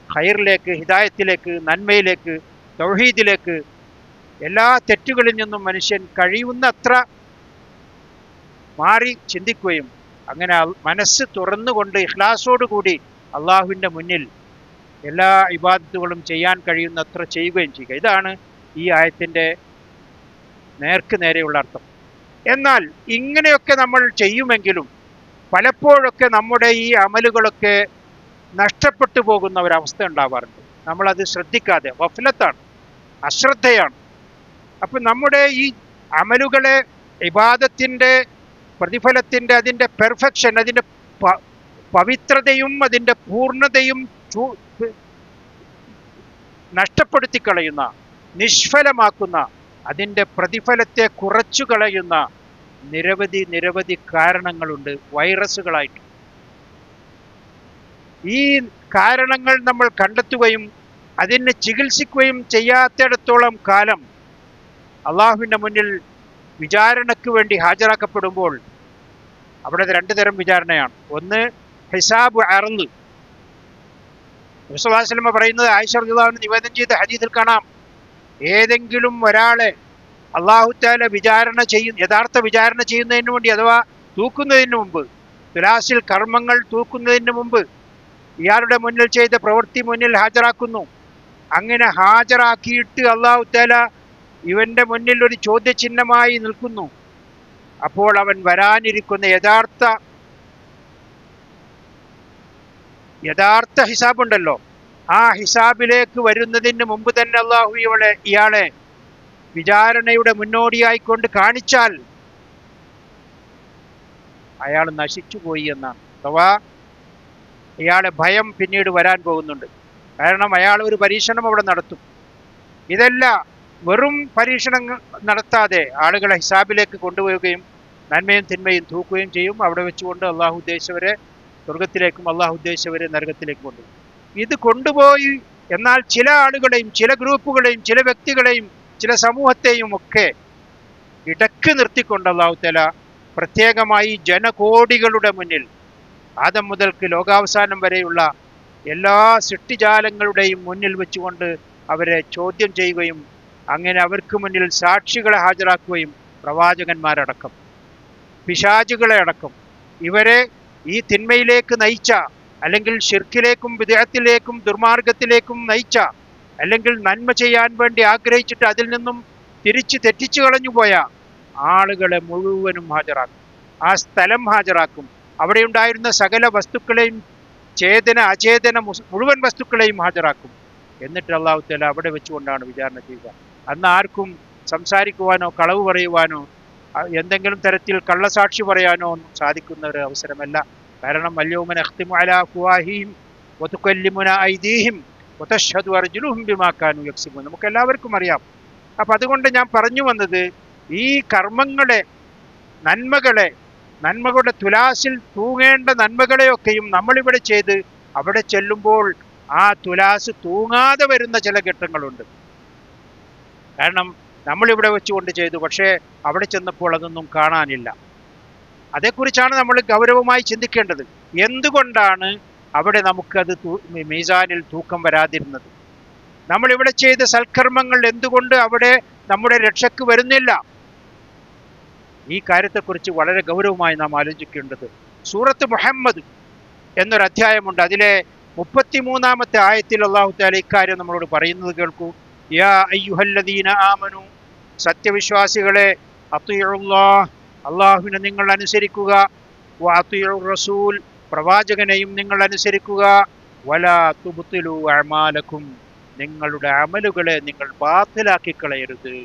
ഖൈറിലേക്ക്, ഹിദായത്തിലേക്ക്, നന്മയിലേക്ക്, തൗഹീദിലേക്ക്, എല്ലാ തെറ്റുകളിൽ നിന്നും മനുഷ്യൻ കഴിയുന്നത്ര മാറി ചിന്തിക്കുകയും അങ്ങനെ മനസ്സ് തുറന്നുകൊണ്ട് ഇഖ്ലാസോടുകൂടി അള്ളാഹുവിൻ്റെ മുന്നിൽ എല്ലാ ഇബാദത്തുകളും ചെയ്യാൻ കഴിയുന്നത്ര ചെയ്യുകയും ചെയ്യുക. ഇതാണ് ഈ ആയത്തിൻ്റെ നേർക്ക് നേരെയുള്ള അർത്ഥം. എന്നാൽ ഇങ്ങനെയൊക്കെ നമ്മൾ ചെയ്യുമെങ്കിലും പലപ്പോഴൊക്കെ നമ്മുടെ ഈ അമലുകളൊക്കെ നഷ്ടപ്പെട്ടു പോകുന്ന ഒരവസ്ഥ ഉണ്ടാവാറുണ്ട്. നമ്മളത് ശ്രദ്ധിക്കാതെ, ഗഫ്ലത്താണ്, അശ്രദ്ധയാണ്. അപ്പം നമ്മുടെ ഈ അമലുകളെ, ഇബാദത്തിൻ്റെ പ്രതിഫലത്തിൻ്റെ, അതിൻ്റെ പെർഫെക്ഷൻ, അതിൻ്റെ പവിത്രതയും അതിൻ്റെ പൂർണ്ണതയും നഷ്ടപ്പെടുത്തി കളയുന്ന, നിഷ്ഫലമാക്കുന്ന, അതിൻ്റെ പ്രതിഫലത്തെ കുറച്ചു കളയുന്ന നിരവധി കാരണങ്ങളുണ്ട് വൈറസുകളായിട്ട്. ഈ കാരണങ്ങൾ നമ്മൾ കണ്ടെത്തുകയും അതിനെ ചികിത്സിക്കുകയും ചെയ്യാത്തിടത്തോളം കാലം അള്ളാഹുവിൻ്റെ മുന്നിൽ വിചാരണയ്ക്ക് വേണ്ടി ഹാജരാക്കപ്പെടുമ്പോൾ അവിടെ 2 തരം വിചാരണയാണ്. ഒന്ന് ഹിസാബ് അർള്. നബി സല്ലല്ലാഹു അലൈഹി വസല്ലം പറയുന്നത്, ആയിഷ റളിയല്ലാഹു അൻഹ നിവേദനം ചെയ്ത ഹദീസിൽ കാണാം, ഏതെങ്കിലും ഒരാളെ അള്ളാഹു തആല യഥാർത്ഥ വിചാരണ ചെയ്യുന്നതിന് വേണ്ടി, അഥവാ തൂക്കുന്നതിന് മുമ്പ്, തുലാസിൽ കർമ്മങ്ങൾ തൂക്കുന്നതിന് മുമ്പ് ഇയാളുടെ മുന്നിൽ ചെയ്ത പ്രവൃത്തി മുന്നിൽ ഹാജരാക്കുന്നു. അങ്ങനെ ഹാജരാക്കിയിട്ട് അള്ളാഹു തആല ഇവന്റെ മുന്നിൽ ഒരു ചോദ്യചിഹ്നമായി നിൽക്കുന്നു. അപ്പോൾ അവൻ വരാനിരിക്കുന്ന യഥാർത്ഥ ഹിസാബുണ്ടല്ലോ, ആ ഹിസാബിലേക്ക് വരുന്നതിന് മുമ്പ് തന്നെ അള്ളാഹു ഇയാളെ വിചാരണയുടെ മുന്നോടിയായിക്കൊണ്ട് കാണിച്ചാൽ അയാൾ നശിച്ചുപോയി എന്നാണ്. അഥവാ ഇയാളെ ഭയം പിന്നീട് വരാൻ പോകുന്നുണ്ട്. കാരണം അയാൾ ഒരു പരീക്ഷണം അവിടെ നടത്തും. ഇതല്ല, വെറും പരീക്ഷണങ്ങൾ നടത്താതെ ആളുകളെ ഹിസാബിലേക്ക് കൊണ്ടുപോവുകയും നന്മയും തിന്മയും തൂക്കുകയും ചെയ്യും. അവിടെ വെച്ചുകൊണ്ട് അള്ളാഹു ഉദ്ദേശിച്ചവരെ സ്വർഗത്തിലേക്കും അള്ളാഹു ഉദ്ദേശിച്ചവരെ നരകത്തിലേക്കും കൊണ്ടുപോകും. ഇത് കൊണ്ടുപോയി എന്നാൽ ചില ആളുകളെയും ചില ഗ്രൂപ്പുകളെയും ചില വ്യക്തികളെയും ചില സമൂഹത്തെയും ഒക്കെ ഇടക്ക് നിർത്തിക്കൊണ്ട് അള്ളാഹു തആല പ്രത്യേകമായി ജനകോടികളുടെ മുന്നിൽ ആദം മുതൽക്ക് ലോകാവസാനം വരെയുള്ള എല്ലാ സൃഷ്ടിജാലങ്ങളുടെയും മുന്നിൽ വെച്ചുകൊണ്ട് അവരെ ചോദ്യം ചെയ്യുകയും അങ്ങനെ അവർക്ക് മുന്നിൽ സാക്ഷികളെ ഹാജരാക്കുകയും പ്രവാചകന്മാരടക്കം പിശാചുകളെ അടക്കം ഇവരെ ഈ തിന്മയിലേക്ക് നയിച്ച, അല്ലെങ്കിൽ ഷിർക്കിലേക്കും വിദേഹത്തിലേക്കും ദുർമാർഗത്തിലേക്കും നയിച്ച, അല്ലെങ്കിൽ നന്മ ചെയ്യാൻ വേണ്ടി ആഗ്രഹിച്ചിട്ട് അതിൽ നിന്നും തിരിച്ച് തെറ്റിച്ചു കളഞ്ഞുപോയ ആളുകളെ മുഴുവനും ഹാജരാക്കും. ആ സ്ഥലം ഹാജരാക്കും. അവിടെ ഉണ്ടായിരുന്ന സകല വസ്തുക്കളെയും ചേതന അചേതന മുഴുവൻ വസ്തുക്കളെയും ഹാജരാക്കും. എന്നിട്ട് അള്ളാഹു തആല അവിടെ വെച്ചുകൊണ്ടാണ് വിചാരണ ചെയ്യുക. അന്ന് ആർക്കും സംസാരിക്കുവാനോ കളവ് പറയുവാനോ എന്തെങ്കിലും തരത്തിൽ കള്ളസാക്ഷി പറയാനോ ഒന്നും സാധിക്കുന്ന ഒരു അവസരമല്ല. കാരണം അൽയൗമ നഖ്തിമു അലാ അഫ്വാഹിഹിം വതുകല്ലിമുനാ ഐദീഹിം വതശ്ഹദു അർജുലുഹും ബിമാ കാനൂ യക്സിബൂൻ. നമുക്ക് എല്ലാവർക്കും അറിയാം. അപ്പം അതുകൊണ്ട് ഞാൻ പറഞ്ഞു വന്നത്, ഈ കർമ്മങ്ങളെ, നന്മകളുടെ തുലാസിൽ തൂങ്ങേണ്ട നന്മകളെയൊക്കെയും നമ്മളിവിടെ ചെയ്ത് അവിടെ ചെല്ലുമ്പോൾ ആ തുലാസ് തൂങ്ങാതെ വരുന്ന ചില ഘട്ടങ്ങളുണ്ട്. കാരണം നമ്മളിവിടെ വെച്ചുകൊണ്ട് ചെയ്തു, പക്ഷേ അവിടെ ചെന്നപ്പോൾ അതൊന്നും കാണാനില്ല. അതേക്കുറിച്ചാണ് നമ്മൾ ഗൗരവമായി ചിന്തിക്കേണ്ടത്. എന്തുകൊണ്ടാണ് അവിടെ നമുക്കത് മീസാനിൽ തൂക്കം വരാതിരുന്നത്? നമ്മളിവിടെ ചെയ്ത സൽക്കർമ്മങ്ങൾ എന്തുകൊണ്ട് അവിടെ നമ്മുടെ രക്ഷയ്ക്ക് വരുന്നില്ല? ഈ കാര്യത്തെക്കുറിച്ച് വളരെ ഗൗരവമായി നാം ആലോചിക്കേണ്ടത്. സൂറത്ത് മുഹമ്മദ് എന്നൊരു അധ്യായമുണ്ട്. അതിലെ 33-ാമത്തെ ആയത്തിൽ അല്ലാഹു തആല ഇക്കാര്യം നമ്മളോട് പറയുന്നത് കേൾക്കൂ. യാ അയ്യുഹല്ലദീന ആമനു, സത്യവിശ്വാസികളെ, അത്വീഉല്ലാഹ്, അള്ളാഹുവിനെ നിങ്ങൾ അനുസരിക്കുക, വഅത്വീഉർ റസൂൽ, പ്രവാചകനെയും നിങ്ങൾ അനുസരിക്കുക, വലാ തുബ്തിലു അഅമാലക്കും, നിങ്ങളുടെ അമലുകളെ നിങ്ങൾ ബാത്തിലാക്കി കളയരുത്.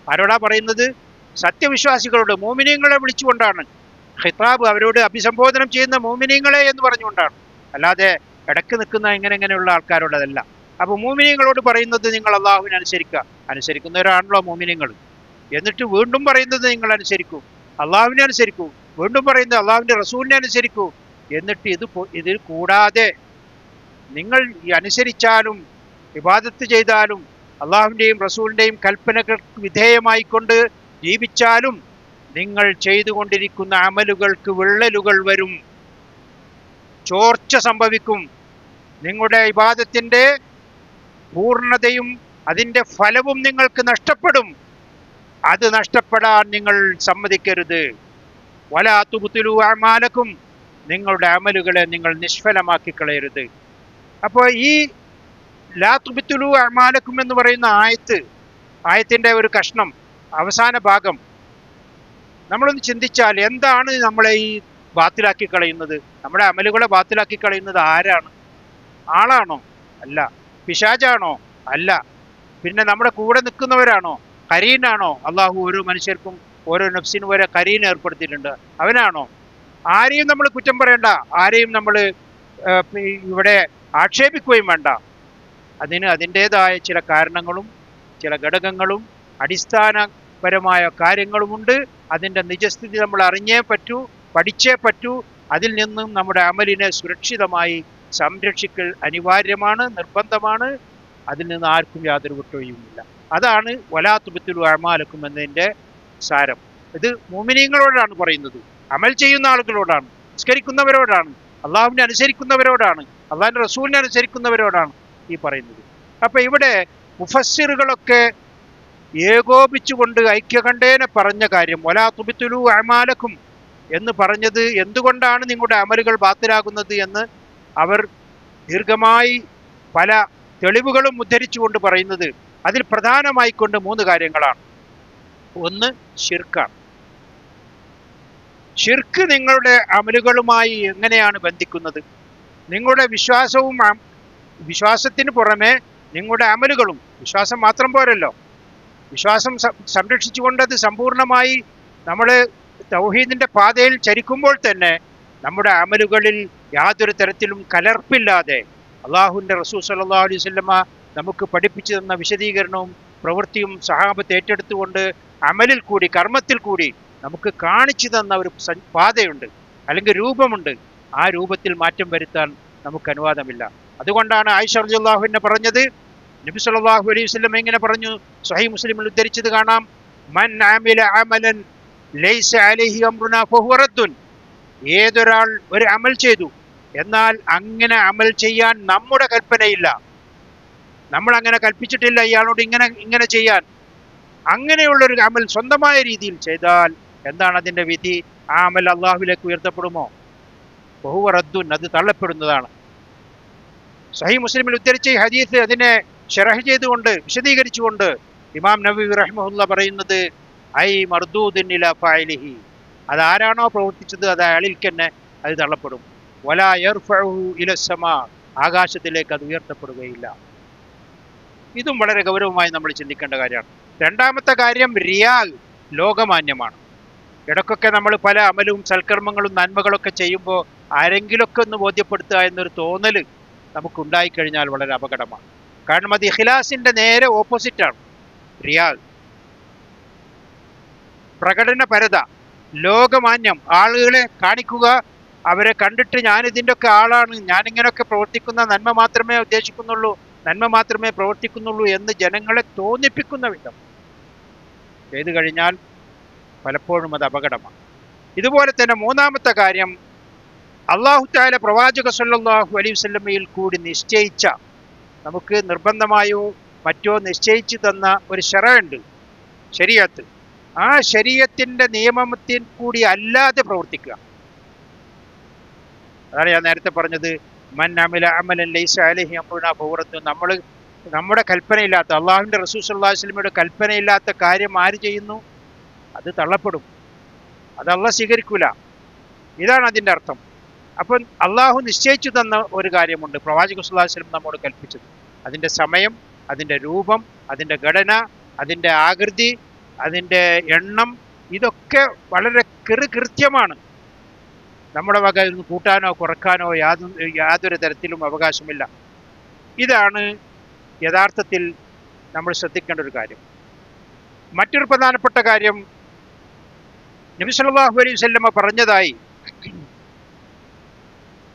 ആരോടാ പറയുന്നത്? സത്യവിശ്വാസികളോട്, മോമിനീങ്ങളെ വിളിച്ചുകൊണ്ടാണ് ഖിതാബ്. അവരോട് അഭിസംബോധനം ചെയ്യുന്ന മോമിനീങ്ങളെ എന്ന് പറഞ്ഞുകൊണ്ടാണ്, അല്ലാതെ ഇടക്ക് നിൽക്കുന്ന ഇങ്ങനെയുള്ള ആൾക്കാരോടല്ല. അപ്പോൾ മോമിനീങ്ങളോട് പറയുന്നത് നിങ്ങൾ അള്ളാഹുവിനെ അനുസരിക്കുക. അനുസരിക്കുന്നവരാണല്ലോ മോമിനീങ്ങൾ. എന്നിട്ട് വീണ്ടും പറയുന്നത് നിങ്ങൾ അനുസരിക്കൂ, അള്ളാഹുവിനെ അനുസരിക്കൂ. വീണ്ടും പറയുന്നത് അള്ളാഹുവിൻ്റെ റസൂലിനെ അനുസരിക്കൂ. എന്നിട്ട് ഇതിൽ കൂടാതെ നിങ്ങൾ അനുസരിച്ചാലും ഇബാദത്ത് ചെയ്താലും അള്ളാഹുവിൻ്റെയും റസൂലിൻ്റെയും കൽപ്പനകൾക്ക് വിധേയമായിക്കൊണ്ട് ജീവിച്ചാലും നിങ്ങൾ ചെയ്തുകൊണ്ടിരിക്കുന്ന അമലുകൾക്ക് വിള്ളലുകൾ വരും, ചോർച്ച സംഭവിക്കും. നിങ്ങളുടെ ഇബാദത്തിൻ്റെ പൂർണ്ണതയും അതിൻ്റെ ഫലവും നിങ്ങൾക്ക് നഷ്ടപ്പെടും. അത് നഷ്ടപ്പെടാൻ നിങ്ങൾ സമ്മതിക്കരുത്. വലാ തുബ്തിലു അഅമാലക്കും, നിങ്ങളുടെ അമലുകളെ നിങ്ങൾ നിഷ്ഫലമാക്കി കളയരുത്. അപ്പോൾ ഈ ലാ തുബ്തിലു അഅമാലക്കും എന്ന് പറയുന്ന ആയത്തിൻ്റെ ഒരു കഷ്ണം, അവസാന ഭാഗം നമ്മളൊന്ന് ചിന്തിച്ചാൽ, എന്താണ് നമ്മളെ ഈ ബാത്തിലാക്കി കളയുന്നത്? നമ്മുടെ അമലുകളെ ബാത്തിലാക്കി കളയുന്നത് ആരാണ്? ആളാണോ? അല്ല. പിശാചാണോ? അല്ല. പിന്നെ നമ്മുടെ കൂടെ നിൽക്കുന്നവരാണോ? കരീനാണോ? അള്ളാഹു ഓരോ മനുഷ്യർക്കും ഓരോ നഫ്സിനും വരെ കരീൻ ഏർപ്പെടുത്തിയിട്ടുണ്ട്. അവനാണോ? ആരെയും നമ്മൾ കുറ്റം പറയണ്ട, ആരെയും നമ്മൾ ഇവിടെ ആക്ഷേപിക്കുകയും വേണ്ട. അതിന് അതിൻ്റേതായ ചില കാരണങ്ങളും ചില ഘടകങ്ങളും അടിസ്ഥാനപരമായ കാര്യങ്ങളുമുണ്ട്. അതിൻ്റെ നിജസ്ഥിതി നമ്മൾ അറിഞ്ഞേ പറ്റൂ, പഠിച്ചേ പറ്റൂ. അതിൽ നിന്നും നമ്മുടെ അമലിനെ സുരക്ഷിതമായി സംരക്ഷിക്കൽ അനിവാര്യമാണ്, നിർബന്ധമാണ്. അതിൽ നിന്ന് ആർക്കും യാതൊരു വിട്ടുവീഴ്ചയുമില്ല. അതാണ് വലാ തുബ്തിലു അഅമാലക്കും എന്നതിൻ്റെ സാരം. ഇത് മുഅ്മിനീങ്ങളോടാണ് പറയുന്നത്, അമൽ ചെയ്യുന്ന ആളുകളോടാണ്, നിസ്കരിക്കുന്നവരോടാണ്, അള്ളാഹുവിനെ അനുസരിക്കുന്നവരോടാണ്, അള്ളാഹിൻ്റെ റസൂലിനെ അനുസരിക്കുന്നവരോടാണ് ഈ പറയുന്നത്. അപ്പം ഇവിടെ മുഫസ്സിറുകളൊക്കെ ഏകോപിച്ചുകൊണ്ട് ഐക്യകണ്ഠേന പറഞ്ഞ കാര്യം വലാ തുബ്തിലു അഅമാലക്കും എന്ന് പറഞ്ഞത് എന്തുകൊണ്ടാണ് നിങ്ങളുടെ അമലുകൾ ബാത്തിലാകുന്നത് എന്ന് അവർ ദീർഘമായി പല തെളിവുകളും ഉദ്ധരിച്ചുകൊണ്ട് പറയുന്നത്, അതിൽ പ്രധാനമായിക്കൊണ്ട് 3 കാര്യങ്ങളാണ്. ഒന്ന് ഷിർക്കാണ്. ഷിർക്ക് നിങ്ങളുടെ അമലുകളുമായി എങ്ങനെയാണ് ബന്ധിക്കുന്നത്? നിങ്ങളുടെ വിശ്വാസത്തിന് പുറമെ നിങ്ങളുടെ അമലുകളും, വിശ്വാസം മാത്രം പോരല്ലോ, വിശ്വാസം സംരക്ഷിച്ചുകൊണ്ട് അത് സമ്പൂർണ്ണമായി നമ്മൾ തൗഹീദിന്റെ പാതയിൽ ചരിക്കുമ്പോൾ തന്നെ നമ്മുടെ അമലുകളിൽ യാതൊരു തരത്തിലും കലർപ്പില്ലാതെ അള്ളാഹുവിൻ്റെ റസൂൽ സല്ലല്ലാഹു അലൈഹി വസല്ലമ നമുക്ക് പഠിപ്പിച്ചു തന്ന വിശദീകരണവും പ്രവൃത്തിയും സഹാബത്ത് ഏറ്റെടുത്തുകൊണ്ട് അമലിൽ കൂടി കർമ്മത്തിൽ കൂടി നമുക്ക് കാണിച്ചു തന്ന ഒരു പാതയുണ്ട്, അല്ലെങ്കിൽ രൂപമുണ്ട്. ആ രൂപത്തിൽ മാറ്റം വരുത്താൻ നമുക്ക് അനുവാദമില്ല. അതുകൊണ്ടാണ് ആയിഷ റളിയല്ലാഹു അൻഹ പറഞ്ഞത്, നബി സല്ലല്ലാഹു അലൈഹി വസല്ലം ഇങ്ങനെ പറഞ്ഞു, സ്വഹീഹ് മുസ്ലിമിൽ ഉദ്ധരിച്ചത് കാണാം, മൻ അമില അമലൻ ലൈസ അലൈഹി അംറുനാ ഫഹുവ റദ്ദുൻ. ഏതൊരാൾ ഒരു അമൽ ചെയ്തു, എന്നാൽ അങ്ങനെ അമൽ ചെയ്യാൻ നമ്മുടെ കൽപ്പനയില്ല, നമ്മൾ അങ്ങനെ കൽപ്പിച്ചിട്ടില്ല ഇയാളോട് ഇങ്ങനെ ചെയ്യാൻ, അങ്ങനെയുള്ളൊരു അമൽ സ്വന്തമായ രീതിയിൽ ചെയ്താൽ എന്താണ് അതിൻ്റെ വിധി? ആ അമൽ അള്ളാഹുവിലേക്ക് ഉയർത്തപ്പെടുമോ? ഫഹുവ റദ്ദുൻ, അത് തള്ളപ്പെടുന്നതാണ്. സഹീഹ് മുസ്ലിമിൽ ഉദ്ധരിച്ച ഈ ഹദീസ് അതിനെ ശറഹ് ചെയ്തുകൊണ്ട് വിശദീകരിച്ചുകൊണ്ട് ഇമാം നവവി റഹിമഹുല്ലാഹ് പറയുന്നത്, ഐ മർദൂദിൻ ഇലാ ഫാഇലിഹി, അതാരാണോ പ്രവർത്തിച്ചത് അത് അയാളിൽ തന്നെ അത് തള്ളപ്പെടും. വലാ യർഫഉഹു ഇലസ്സമാ, ആകാശത്തിലേക്ക് അത് ഉയർത്തപ്പെടുകയില്ല. ഇതും വളരെ ഗൗരവമായി നമ്മൾ ചിന്തിക്കേണ്ട കാര്യമാണ്. രണ്ടാമത്തെ കാര്യം, റിയാൽ, ലോകമാന്യമാണ്. ഇടയ്ക്കൊക്കെ നമ്മൾ പല അമലും സൽക്കർമ്മങ്ങളും നന്മകളൊക്കെ ചെയ്യുമ്പോൾ ആരെങ്കിലുമൊക്കെ ഒന്ന് ബോധ്യപ്പെടുത്തുക എന്നൊരു തോന്നൽ നമുക്കുണ്ടായിക്കഴിഞ്ഞാൽ വളരെ അപകടമാണ്. കാരണം അത് ഇഖ്ലാസിന്റെ നേരെ ഓപ്പോസിറ്റാണ്. റിയാൽ, പ്രകടനപരത, ലോകമാന്യം, ആളുകളെ കാണിക്കുക, അവരെ കണ്ടിട്ട് ഞാനിതിൻ്റെ ഒക്കെ ആളാണ്, ഞാനിങ്ങനെയൊക്കെ പ്രവർത്തിക്കുന്ന നന്മ മാത്രമേ ഉദ്ദേശിക്കുന്നുള്ളൂ, നന്മ മാത്രമേ പ്രവർത്തിക്കുന്നുള്ളൂ എന്ന് ജനങ്ങളെ തോന്നിപ്പിക്കുന്ന വിധം ചെയ്തു കഴിഞ്ഞാൽ പലപ്പോഴും അത് അപകടമാണ്. ഇതുപോലെ തന്നെ മൂന്നാമത്തെ കാര്യം, അല്ലാഹു തആല പ്രവാചക സല്ലല്ലാഹു അലൈഹി വസല്ലമയിൽ കൂടി നിശ്ചയിച്ച, നമുക്ക് നിർബന്ധമായോ മറ്റോ നിശ്ചയിച്ചു തന്ന ഒരു ശറഉണ്ട്, ശരീഅത്ത്. ആ ശരീഅത്തിന്റെ നിയമത്തിൽ കൂടി അല്ലാതെ പ്രവർത്തിക്കുക. അതാണ് ഞാൻ നേരത്തെ പറഞ്ഞത്, മൻ അമില അമലൻ ലൈസ അലൈഹി അംറുനാ ഫഹുവ റദ്ദുൻ. നമ്മൾ നമ്മുടെ കൽപ്പനയില്ലാത്ത, അള്ളാഹുവിൻ്റെ റസൂൽ സല്ലല്ലാഹു അലൈഹി വസല്ലമയുടെ കൽപ്പനയില്ലാത്ത കാര്യം ആര് ചെയ്യുന്നു, അത് തള്ളപ്പെടും, അത് അള്ളാഹ് സ്വീകരിക്കൂല. ഇതാണ് അതിൻ്റെ അർത്ഥം. അപ്പം അള്ളാഹു നിശ്ചയിച്ചു തന്ന ഒരു കാര്യമുണ്ട്, പ്രവാചക സല്ലല്ലാഹു അലൈഹി വസല്ലം നമ്മോട് കൽപ്പിച്ചത്. അതിൻ്റെ സമയം, അതിൻ്റെ രൂപം, അതിൻ്റെ ഘടന, അതിൻ്റെ ആകൃതി, അതിൻ്റെ എണ്ണം, ഇതൊക്കെ വളരെ കൃത്യമാണ്. നമ്മുടെ വക ഇന്ന് കൂട്ടാനോ കുറക്കാനോ യാതൊരു തരത്തിലും അവകാശമില്ല. ഇതാണ് യഥാർത്ഥത്തിൽ നമ്മൾ ശ്രദ്ധിക്കേണ്ട ഒരു കാര്യം. മറ്റൊരു പ്രധാനപ്പെട്ട കാര്യം, നബി സല്ലല്ലാഹു അലൈഹി വസല്ലമ പറഞ്ഞതായി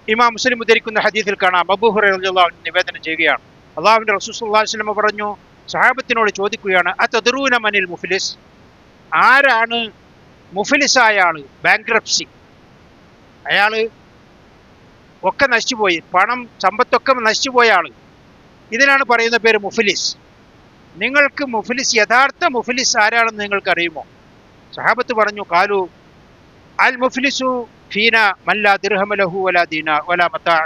ഇമാം മുസ്ലിം ഉദ്ധരിക്കുന്ന ഹദീസിൽ കാണാം. അബൂ ഹുറൈറ റളിയല്ലാഹു അൻഹു നിവേദനം ചെയ്യുകയാണ്, അല്ലാഹുവിൻ്റെ റസൂൽ സല്ലല്ലാഹു അലൈഹി വസല്ലമ പറഞ്ഞു, സഹാബത്തിനോട് ചോദിക്കുകയാണ്, അതദ്റൂന മനിൽ മുഫ്ലിസ്, ആരാണ് മുഫ്ലിസായ ആള്, ബാങ്ക്രപ്സി, അയാള് ഒക്കെ നശിച്ചുപോയി, പണം സമ്പത്തൊക്കെ നശിച്ചുപോയ ആള്, ഇതിനാണ് പറയുന്ന പേര് മുഫ്ലിസ്. നിങ്ങൾക്ക് മുഫ്ലിസ്, യഥാർത്ഥ മുഫ്ലിസ് ആരാണെന്ന് നിങ്ങൾക്ക് അറിയുമോ? സഹാബത്ത് പറഞ്ഞു, ഖാലു അൽ മുഫ്ലിസു ഫീന മല്ലാ ദിർഹമ ലഹു വലാ ദീനാർ വലാ മതാ.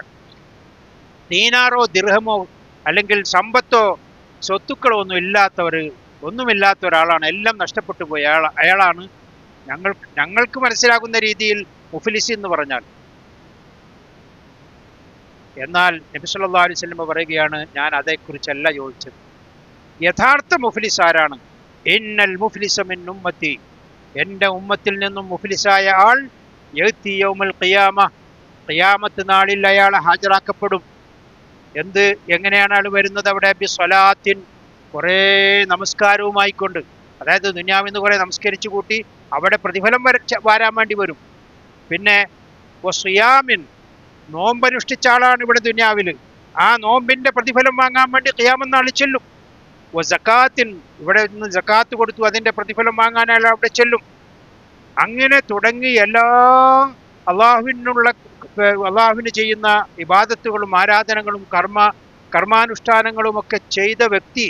ദീനാറോ ദിർഹമോ അല്ലെങ്കിൽ സമ്പത്തോ സ്വത്തുക്കളോ ഒന്നുമില്ലാത്ത ഒരാളാണ്, എല്ലാം നഷ്ടപ്പെട്ടു പോയ അയാളാണ് ഞങ്ങൾക്ക് മനസ്സിലാകുന്ന രീതിയിൽ മുഫ്ലിസ് എന്ന് പറഞ്ഞാൽ. എന്നാൽ നബി സല്ലല്ലാഹു അലൈഹി വസല്ലം പറയുകയാണ്, ഞാൻ അതേക്കുറിച്ചല്ല ചോദിച്ചത്. യഥാർത്ഥ മുഫ്ലിസ് ആരാണ്? ഇന്നൽ മുഫ്ലിസ മിൻ ഉമ്മത്തി, എൻ്റെ ഉമ്മത്തിൽ നിന്നും മുഫ്ലിസായ ആൾ യഅതി യൗമൽ ഖിയാമ, ഖിയാമത്ത് നാളിൽ അയാൾ ഹാജരാക്കപ്പെടും. എങ്ങനെയാണ് ആൾ വരുന്നത്? അവിടെ ബിസ്വലാത്തിൻ, കുറേ നമസ്കാരവുമായിക്കൊണ്ട്, അതായത് ദുനിയാവിന്ന് കുറേ നമസ്കരിച്ചു കൂട്ടി അവിടെ പ്രതിഫലം വരാൻ വേണ്ടി വരും. പിന്നെ വസിയാമിൻ, നോമ്പനുഷ്ഠിച്ച ആളാണ് ഇവിടെ ദുനിയാവിൽ, ആ നോമ്പിന്റെ പ്രതിഫലം വാങ്ങാൻ വേണ്ടി ഖിയാമത്ത് നാളിൽ ചെല്ലും. വസക്കാത്തിൻ, ഇവിടെ നിന്ന് സക്കാത്ത് കൊടുത്തു, അതിന്റെ പ്രതിഫലം വാങ്ങാൻ അയാൾ അവിടെ ചെല്ലും. അങ്ങനെ തുടങ്ങി എല്ലാ അള്ളാഹുവിന് ചെയ്യുന്ന ഇബാദത്തുകളും ആരാധനകളും കർമാനുഷ്ഠാനങ്ങളും ഒക്കെ ചെയ്ത വ്യക്തി,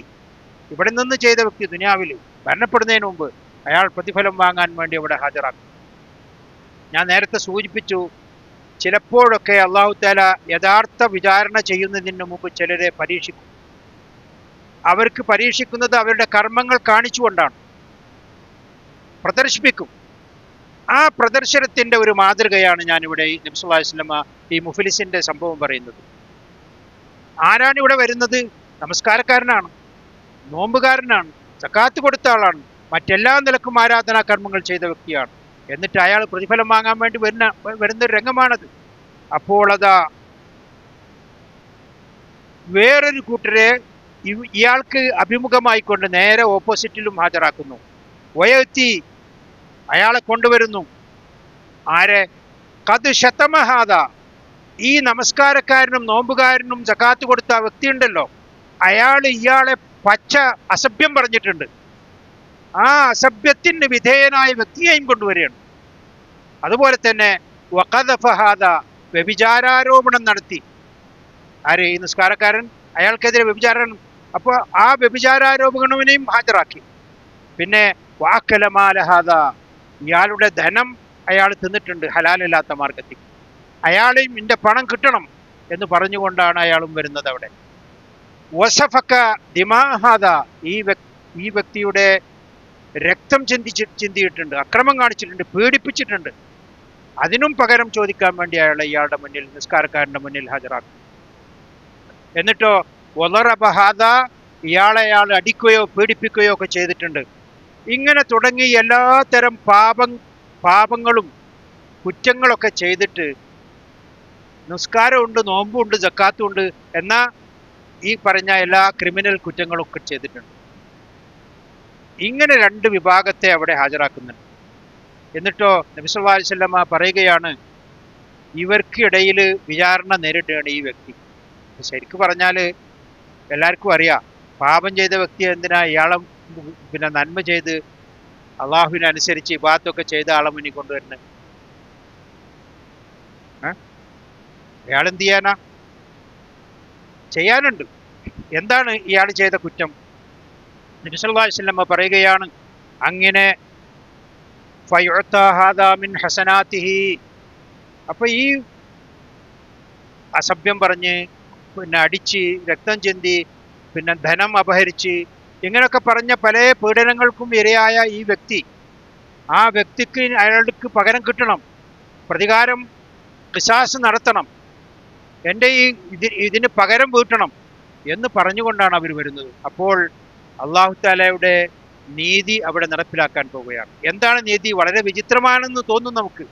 ഇവിടെ നിന്ന് ചെയ്ത വ്യക്തി ദുനിയാവിൽ മരണപ്പെടുന്നതിന് മുമ്പ് അയാൾ പ്രതിഫലം വാങ്ങാൻ വേണ്ടി അവിടെ ഹാജരാക്കും. ഞാൻ നേരത്തെ സൂചിപ്പിച്ചു, ചിലപ്പോഴൊക്കെ അള്ളാഹു തആല യഥാർത്ഥ വിചാരണ ചെയ്യുന്നതിന് മുമ്പ് ചിലരെ പരീക്ഷിക്കും. അവർക്ക് പരീക്ഷിക്കുന്നത് അവരുടെ കർമ്മങ്ങൾ കാണിച്ചുകൊണ്ടാണ്, പ്രദർശിപ്പിക്കും. ആ പ്രദർശനത്തിന്റെ ഒരു മാതൃകയാണ് ഞാനിവിടെ നബി സല്ലല്ലാഹു അലൈഹി വസല്ലമ ഈ മുഫ്ലിസിന്റെ സംഭവം പറയുന്നത്. ആരാണ് ഇവിടെ വരുന്നത്? നമസ്കാരക്കാരനാണ്, നോമ്പുകാരനാണ്, സക്കാത്ത് കൊടുത്ത ആളാണ്, മറ്റെല്ലാ നിലക്കും ആരാധനാ കർമ്മങ്ങൾ ചെയ്ത വ്യക്തിയാണ്. എന്നിട്ട് അയാൾ പ്രതിഫലം വാങ്ങാൻ വേണ്ടി വരുന്നൊരു രംഗമാണത്. അപ്പോൾ അതാ വേറൊരു കൂട്ടരെ ഇയാൾക്ക് അഭിമുഖമായിക്കൊണ്ട് നേരെ ഓപ്പോസിറ്റിലും ഹാജരാക്കുന്നു. വയത്തി അയാളെ കൊണ്ടുവരുന്നു. ആരെ? കത് ശതമഹാദ, ഈ നമസ്കാരക്കാരനും നോമ്പുകാരനും സകാത്ത് കൊടുത്ത വ്യക്തിയുണ്ടല്ലോ, അയാൾ ഇയാളെ പച്ച അസഭ്യം പറഞ്ഞിട്ടുണ്ട്. ആ അസഭ്യത്തിന് വിധേയനായ വ്യക്തിയെയും കൊണ്ടുവരികയാണ്. അതുപോലെ തന്നെ വഖദഫഹാദ, വ്യഭിചാരാരോപണം നടത്തി. ആര്? ഈ നിസ്കാരക്കാരൻ, അയാൾക്കെതിരെ വ്യഭിചാരം. അപ്പോൾ ആ വ്യഭിചാരാരോപണവിനെയും ഹാജരാക്കി. പിന്നെ വാക്കലമാലഹാദ, ഇയാളുടെ ധനം അയാൾ തിന്നിട്ടുണ്ട് ഹലാലല്ലാത്ത മാർഗത്തിൽ, അയാളെയും ഇന്റെ പണം കിട്ടണം എന്ന് പറഞ്ഞുകൊണ്ടാണ് അയാളും വരുന്നത് അവിടെ. വസഫക ദിമാഹാദ, ഈ വ്യക്തിയുടെ രക്തം ചിന്തിയിട്ടുണ്ട്, അക്രമം കാണിച്ചിട്ടുണ്ട്, പീഡിപ്പിച്ചിട്ടുണ്ട്. അതിനും പകരം ചോദിക്കാൻ വേണ്ടി ഇയാളുടെ മുന്നിൽ, നിസ്കാരക്കാരന്റെ മുന്നിൽ ഹാജരാക്കും. എന്നിട്ടോ വലറബഹാദ, അയാൾ അടിക്കുകയോ പീഡിപ്പിക്കുകയോ ഒക്കെ ചെയ്തിട്ടുണ്ട്. ഇങ്ങനെ തുടങ്ങി എല്ലാത്തരം പാപങ്ങളും കുറ്റങ്ങളൊക്കെ ചെയ്തിട്ട് നിസ്കാരമുണ്ട്, നോമ്പുണ്ട്, സക്കാത്തുണ്ട്, എന്നാ ഈ പറഞ്ഞ എല്ലാ ക്രിമിനൽ കുറ്റങ്ങളൊക്കെ ചെയ്തിട്ടുണ്ട്. ഇങ്ങനെ രണ്ട് വിഭാഗത്തെ അവിടെ ഹാജരാക്കുന്നുണ്ട്. എന്നിട്ടോ നബി സല്ലല്ലാഹു അലൈഹി വസല്ലമ പറയുകയാണ്, ഇവർക്കിടയിൽ വിചാരണ നേരിടുകയാണ് ഈ വ്യക്തി. ശരിക്കും പറഞ്ഞാൽ എല്ലാവർക്കും അറിയാം, പാപം ചെയ്ത വ്യക്തി എന്തിനാ ഇയാളെ നന്മ ചെയ്ത് അള്ളാഹുവിനനുസരിച്ച് ഇബാദത്തൊക്കെ ചെയ്ത ആളെ മുന്നിൽ കൊണ്ടുവരുന്നത്? അയാൾ എന്ത് ചെയ്യാനുണ്ട്. എന്താണ് ഇയാൾ ചെയ്ത കുറ്റം? നബി സല്ലല്ലാഹു അലൈഹി വസല്ലം പറയുകയാണ്, അങ്ങനെ ഫയുഅതാ ഹാദാ മിൻ ഹസനാതിഹി, അപ്പൊ ഈ അസഭ്യം പറഞ്ഞ് അടിച്ച് രക്തം ചിന്തി ധനം അപഹരിച്ച് ഇങ്ങനെയൊക്കെ പറഞ്ഞ പല പീഡനങ്ങൾക്കും ഇരയായ ഈ വ്യക്തി, ആ വ്യക്തിക്ക് അയാൾക്ക് പകരം കിട്ടണം, പ്രതികാരം ഖിസാസ് നടത്തണം, എൻ്റെ ഇതിന് പകരം വീട്ടണം എന്ന് പറഞ്ഞുകൊണ്ടാണ് അവർ വരുന്നത്. അപ്പോൾ അല്ലാഹു തആലയുടെ നീതി അവിടെ നടപ്പിലാക്കാൻ പോവുകയാണ്. എന്താണ് നീതി? വളരെ വിചിത്രമാണെന്ന് തോന്നും നമുക്ക്.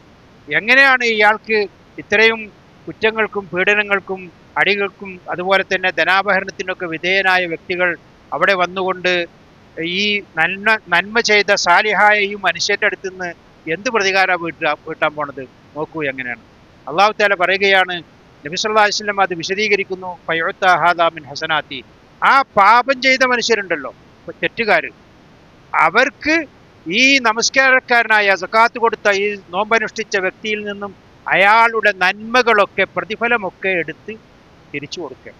എങ്ങനെയാണ് ഇയാൾക്ക് ഇത്രയും കുറ്റങ്ങൾക്കും പീഡനങ്ങൾക്കും അടികൾക്കും അതുപോലെ തന്നെ ധനാപഹരണത്തിനൊക്കെ വിധേയനായ വ്യക്തികൾ അവിടെ വന്നുകൊണ്ട് ഈ നന്മ ചെയ്ത സാലിഹായ ഈ മനുഷ്യന്റെ അടുത്ത് നിന്ന് എന്ത് പ്രതികാരം വീട്ടാൻ പോണത്? നോക്കൂ എങ്ങനെയാണ്. അല്ലാഹു തആല പറയുകയാണ്, നബി സല്ലല്ലാഹു അലൈഹി വസല്ലം അത് വിശദീകരിക്കുന്നു, ഫയുഅതാ ഹാദാ മിൻ ഹസനാതി, ആ പാപം ചെയ്ത മനുഷ്യരുണ്ടല്ലോ, തെറ്റുകാർ, അവർക്ക് ഈ നമസ്കാരക്കാരനായ സകാത്ത് കൊടുത്ത ഈ നോമ്പനുഷ്ഠിച്ച വ്യക്തിയിൽ നിന്നും അയാളുടെ നന്മകളൊക്കെ പ്രതിഫലമൊക്കെ എടുത്ത് തിരിച്ചു കൊടുക്കുക.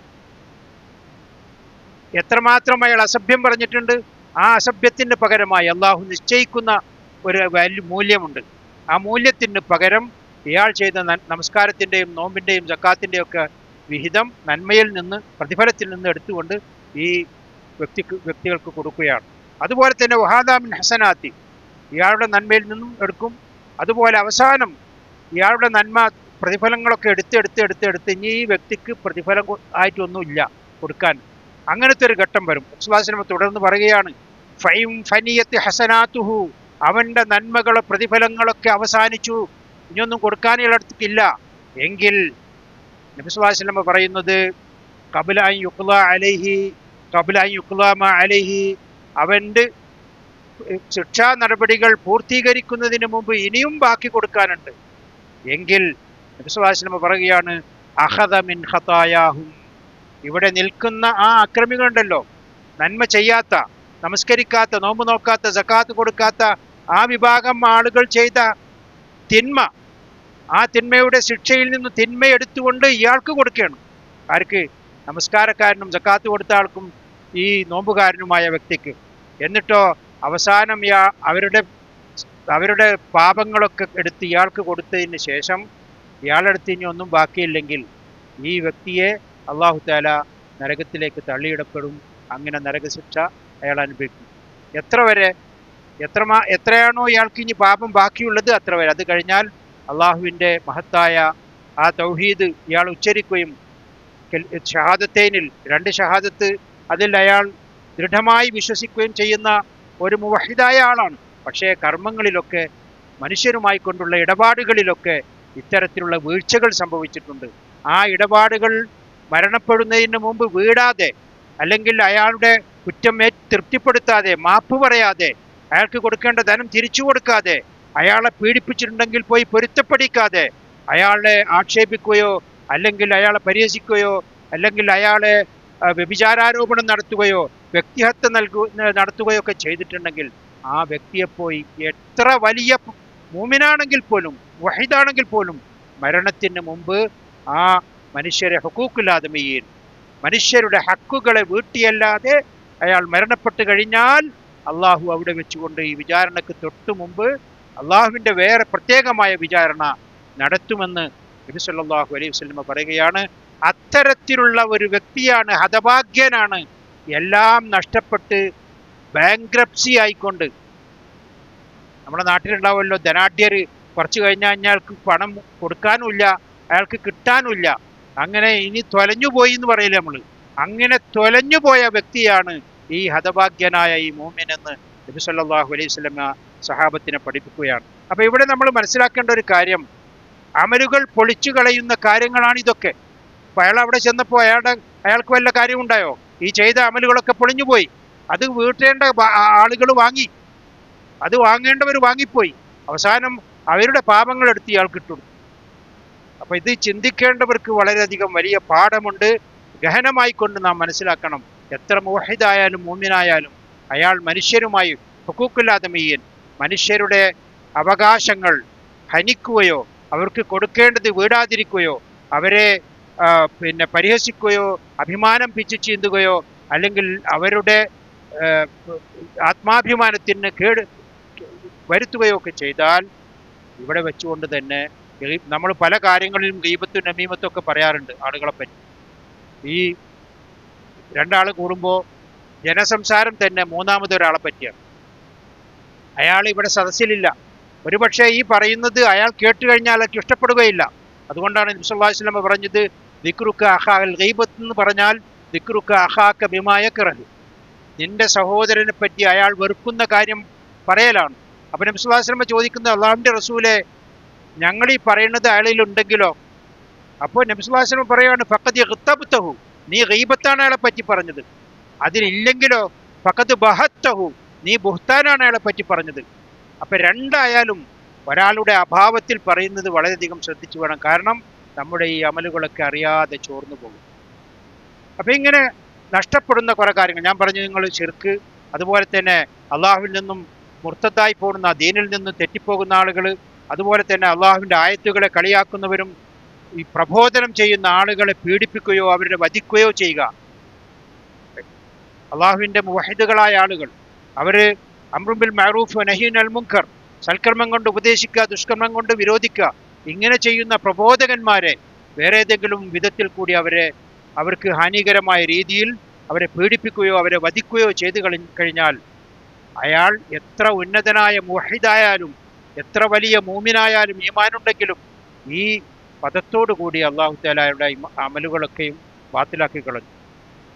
എത്രമാത്രം അയാൾ അസഭ്യം പറഞ്ഞിട്ടുണ്ട്, ആ അസഭ്യത്തിന് പകരമായി അള്ളാഹു നിശ്ചയിക്കുന്ന ഒരു വലിയ മൂല്യമുണ്ട്. ആ മൂല്യത്തിന് പകരം ഇയാൾ ചെയ്ത നമസ്കാരത്തിൻ്റെയും നോമ്പിൻ്റെയും സക്കാത്തിൻ്റെയും ഒക്കെ വിഹിതം നന്മയിൽ നിന്ന്, പ്രതിഫലത്തിൽ നിന്ന് എടുത്തുകൊണ്ട് ഈ വ്യക്തികൾക്ക് കൊടുക്കുകയാണ്. അതുപോലെ തന്നെ വഹാദാ മിൻ ഹസനാത്തി, ഇയാളുടെ നന്മയിൽ നിന്നും എടുക്കും. അതുപോലെ അവസാനം ഇയാളുടെ നന്മ പ്രതിഫലങ്ങളൊക്കെ എടുത്ത് ഇനി ഈ വ്യക്തിക്ക് പ്രതിഫലം ആയിട്ടൊന്നുമില്ല കൊടുക്കാൻ. അങ്ങനത്തെ ഒരു ഘട്ടം വരും. റസൂലുള്ളാഹി തുടർന്ന് പറയുകയാണ്, ഫൈം ഫനിയത്തി ഹസനാത്തുഹു, അവൻ്റെ നന്മകളെ പ്രതിഫലങ്ങളൊക്കെ അവസാനിച്ചു, ഇനിയൊന്നും കൊടുക്കാൻ ഇയാളടുത്തില്ല എങ്കിൽ നബി സല്ലല്ലാഹു അലൈഹി വസല്ലം പറയുന്നത്, ഖബ്ല അൻ യുഖ്ളാ മാ അലൈഹി, അവൻ്റെ ശിക്ഷാ നടപടികൾ പൂർത്തീകരിക്കുന്നതിന് മുമ്പ് ഇനിയും ബാക്കി കൊടുക്കാനുണ്ട് എങ്കിൽ നബി സല്ലല്ലാഹു അലൈഹി വസല്ലം പറയുകയാണ്, അഖദ മിൻ ഖതായാഹും, ഇവിടെ നിൽക്കുന്ന ആ അക്രമികളുണ്ടല്ലോ, നന്മ ചെയ്യാത്ത, നമസ്കരിക്കാത്ത, നോമ്പ് നോക്കാത്ത, സക്കാത്ത് കൊടുക്കാത്ത ആ വിഭാഗം ആളുകൾ ചെയ്ത തിന്മ, ആ തിന്മയുടെ ശിക്ഷയിൽ നിന്ന് തിന്മ എടുത്തുകൊണ്ട് ഇയാൾക്ക് കൊടുക്കുകയാണ്. ആർക്ക്? നമസ്കാരക്കാരനും സക്കാത്ത് കൊടുത്ത ആൾക്കും ഈ നോമ്പുകാരനുമായ വ്യക്തിക്ക്. എന്നിട്ടോ അവസാനം അവരുടെ പാപങ്ങളൊക്കെ എടുത്ത് ഇയാൾക്ക് കൊടുത്തതിന് ശേഷം ഇയാളെടുത്ത് ഇനി ഒന്നും ബാക്കിയില്ലെങ്കിൽ ഈ വ്യക്തിയെ അല്ലാഹു തആല നരകത്തിലേക്ക് തള്ളിയിടപ്പെടും. അങ്ങനെ നരകശിക്ഷ അയാൾ അനുഭവിക്കും. എത്രയാണോ ഇയാൾക്ക് ഇനി പാപം ബാക്കിയുള്ളത് അത്ര വരെ. അത് കഴിഞ്ഞാൽ അള്ളാഹുവിൻ്റെ മഹത്തായ ആ തൗഹീദ് ഇയാൾ ഉച്ചരിക്കുകയും ഷഹാദത്തൈനിൽ 2 ഷഹാദത്ത് അതിൽ അയാൾ ദൃഢമായി വിശ്വസിക്കുകയും ചെയ്യുന്ന ഒരു മുവഹിദായ ആളാണ്. പക്ഷേ കർമ്മങ്ങളിലൊക്കെ മനുഷ്യരുമായി കൊണ്ടുള്ള ഇടപാടുകളിലൊക്കെ ഇത്തരത്തിലുള്ള വീഴ്ചകൾ സംഭവിച്ചിട്ടുണ്ട്. ആ ഇടപാടുകൾ മരണപ്പെടുന്നതിന് മുമ്പ് വീടാതെ, അല്ലെങ്കിൽ അയാളുടെ കുറ്റം തൃപ്തിപ്പെടുത്താതെ, മാപ്പ് പറയാതെ, അയാൾക്ക് കൊടുക്കേണ്ട ധനം തിരിച്ചു കൊടുക്കാതെ, അയാളെ പീഡിപ്പിച്ചിട്ടുണ്ടെങ്കിൽ പോയി പൊരുത്തപ്പെടിക്കാതെ, അയാളെ ആക്ഷേപിക്കുകയോ അല്ലെങ്കിൽ അയാളെ പരിഹസിക്കുകയോ അല്ലെങ്കിൽ അയാളെ വ്യഭിചാരാരോപണം നടത്തുകയോ വ്യക്തിഹത്യ നടത്തുകയോ ഒക്കെ ചെയ്തിട്ടുണ്ടെങ്കിൽ ആ വ്യക്തിയെ പോയി എത്ര വലിയ മൂമിനാണെങ്കിൽ പോലും വഹീദാണെങ്കിൽ പോലും മരണത്തിന് മുമ്പ് ആ മനുഷ്യരെ ഹുഖൂഖുൽ-ആദമീൻ, മനുഷ്യരുടെ ഹക്കുകളെ വീട്ടിയല്ലാതെ അയാൾ മരണപ്പെട്ട് കഴിഞ്ഞാൽ അള്ളാഹു അവിടെ വെച്ചുകൊണ്ട് ഈ വിചാരണക്ക് തൊട്ടു മുമ്പ് അള്ളാഹുവിൻ്റെ വേറെ പ്രത്യേകമായ വിചാരണ നടത്തുമെന്ന് നബി സല്ലല്ലാഹു അലൈഹി വസല്ലം പറയുകയാണ്. അത്തരത്തിലുള്ള ഒരു വ്യക്തിയാണ്, ഹതഭാഗ്യനാണ്, എല്ലാം നഷ്ടപ്പെട്ട് ബാങ്ക്രപ്സി ആയിക്കൊണ്ട്. നമ്മുടെ നാട്ടിലുണ്ടാവുമല്ലോ ധനാഢ്യർ, കുറച്ച് കഴിഞ്ഞാൽ അയാൾക്ക് പണം കൊടുക്കാനുമില്ല, അയാൾക്ക് കിട്ടാനുമില്ല, അങ്ങനെ ഇനി തൊലഞ്ഞുപോയി എന്ന് പറയില്ല നമ്മൾ. അങ്ങനെ തൊലഞ്ഞുപോയ വ്യക്തിയാണ് ഈ ഹതഭാഗ്യനായ ഈ മുഅ്മിൻ എന്ന് നബി സല്ലല്ലാഹു അലൈഹി വസല്ലം സഹാബത്തിനെ പഠിപ്പിക്കുകയാണ്. അപ്പോൾ ഇവിടെ നമ്മൾ മനസ്സിലാക്കേണ്ട ഒരു കാര്യം, അമലുകൾ പൊളിച്ചു കളയുന്ന കാര്യങ്ങളാണ് ഇതൊക്കെ. അപ്പോൾ അയാൾ അവിടെ ചെന്നപ്പോൾ അയാൾക്ക് വല്ല കാര്യമുണ്ടായോ? ഈ ചെയ്ത അമലുകളൊക്കെ പൊളിഞ്ഞുപോയി. അത് വീട്ടേണ്ട ആളുകൾ വാങ്ങി, അത് വാങ്ങേണ്ടവർ വാങ്ങിപ്പോയി. അവസാനം അവരുടെ പാപങ്ങൾ എടുത്ത് ഇയാൾക്ക് ഇട്ടുകൊടുത്തു. അപ്പോൾ ഇത് ചിന്തിക്കേണ്ടവർക്ക് വളരെയധികം വലിയ പാഠമുണ്ട്. ഗഹനമായിക്കൊണ്ട് നാം മനസ്സിലാക്കണം, എത്ര മുവഹിദായാലും മുഅ്മിനായാലും അയാൾ മനുഷ്യരുമായി ഹുഖൂഖുൽ-ആദമീൻ, മനുഷ്യരുടെ അവകാശങ്ങൾ ഹനിക്കുകയോ അവർക്ക് കൊടുക്കേണ്ടത് വീടാതിരിക്കുകയോ അവരെ പരിഹസിക്കുകയോ അഭിമാനം പിച്ചു ചീന്തുകയോ അല്ലെങ്കിൽ അവരുടെ ആത്മാഭിമാനത്തിന് കേട് വരുത്തുകയോ ഒക്കെ ചെയ്താൽ ഇവിടെ വെച്ചുകൊണ്ട് തന്നെ നമ്മൾ പല കാര്യങ്ങളിലും ഗീബത്തും നമീമത്തും ഒക്കെ പറയാറുണ്ട് ആളുകളെ പറ്റി. ഈ രണ്ടാൾ കൂടുമ്പോൾ ജനസംസാരം തന്നെ മൂന്നാമതൊരാളെ പറ്റിയാണ്. അയാൾ ഇവിടെ സദസ്സിലില്ല, ഒരുപക്ഷെ ഈ പറയുന്നത് അയാൾ കേട്ട് കഴിഞ്ഞാൽ അയാൾക്ക് ഇഷ്ടപ്പെടുകയില്ല. അതുകൊണ്ടാണ് നബി സല്ലല്ലാഹു അലൈഹി വസല്ലം പറഞ്ഞത്, ദിക്റുക അഖാൽ ഗീബത്ത് എന്ന് പറഞ്ഞാൽ ദിക്റുക അഖാക ബിമാ യക്റഹു, നിന്റെ സഹോദരനെ പറ്റി അയാൾ വെറുക്കുന്ന കാര്യം പറയലാണ്. അപ്പോൾ നബി സല്ലല്ലാഹു അലൈഹി വസല്ലം ചോദിക്കുന്നത്, അള്ളാഹുവിൻ്റെ റസൂലെ, ഞങ്ങൾ ഈ പറയുന്നത് അയാളിലുണ്ടെങ്കിലോ? അപ്പോൾ നബി സല്ലല്ലാഹു അലൈഹി വസല്ലം പറയുകയാണ്, ഫഖദ് ഇഗ്തബ്തഹു, നീ ഗീബത്താണ് അയാളെ പറ്റി പറഞ്ഞത്. അതിലില്ലെങ്കിലോ ഫഖദ് ബഹത്തഹു, നീ ബുഹ്താനാണ് അയാളെ പറ്റി പറഞ്ഞത്. അപ്പം രണ്ടായാലും ഒരാളുടെ അഭാവത്തിൽ പറയുന്നത് വളരെയധികം ശ്രദ്ധിച്ചു വേണം. കാരണം നമ്മുടെ ഈ അമലുകളൊക്കെ അറിയാതെ ചോർന്നു പോകും. അപ്പം ഇങ്ങനെ നഷ്ടപ്പെടുന്ന കുറേ കാര്യങ്ങൾ ഞാൻ പറഞ്ഞു. നിങ്ങൾ ശിർക്ക്, അതുപോലെ തന്നെ അള്ളാഹുവിൽ നിന്നും മുർത്തത്തായി പോകുന്ന, ദീനിൽ നിന്നും തെറ്റിപ്പോകുന്ന ആളുകൾ, അതുപോലെ തന്നെ അള്ളാഹുവിൻ്റെ ആയത്തുകളെ കളിയാക്കുന്നവരും ഈ പ്രബോധനം ചെയ്യുന്ന ആളുകളെ പീഡിപ്പിക്കുകയോ അവരുടെ വധിക്കുകയോ ചെയ്യുക. അള്ളാഹുവിൻ്റെ മുവഹിദുകളായ ആളുകൾ, അവർ അംറും ബിൽ മഅറൂഫ് നഹ്യുൻ അനിൽ മുൻകർ, സൽക്കർമ്മം കൊണ്ട് ഉപദേശിക്കുക, ദുഷ്കർമ്മം കൊണ്ട് വിരോധിക്കുക, ഇങ്ങനെ ചെയ്യുന്ന പ്രബോധകന്മാരെ വേറെ ഏതെങ്കിലും വിധത്തിൽ കൂടി അവർക്ക് ഹാനികരമായ രീതിയിൽ അവരെ പീഡിപ്പിക്കുകയോ അവരെ വധിക്കുകയോ ചെയ്തു കഴിഞ്ഞാൽ അയാൾ എത്ര ഉന്നതനായ മുവഹിദായാലും എത്ര വലിയ മൂമിനായാലും ഈമാനുണ്ടെങ്കിലും ഈ പദത്തോടു കൂടി അല്ലാഹു തആലയുടെ അമലുകളൊക്കെയും ബാത്തിലാക്കി കളഞ്ഞു.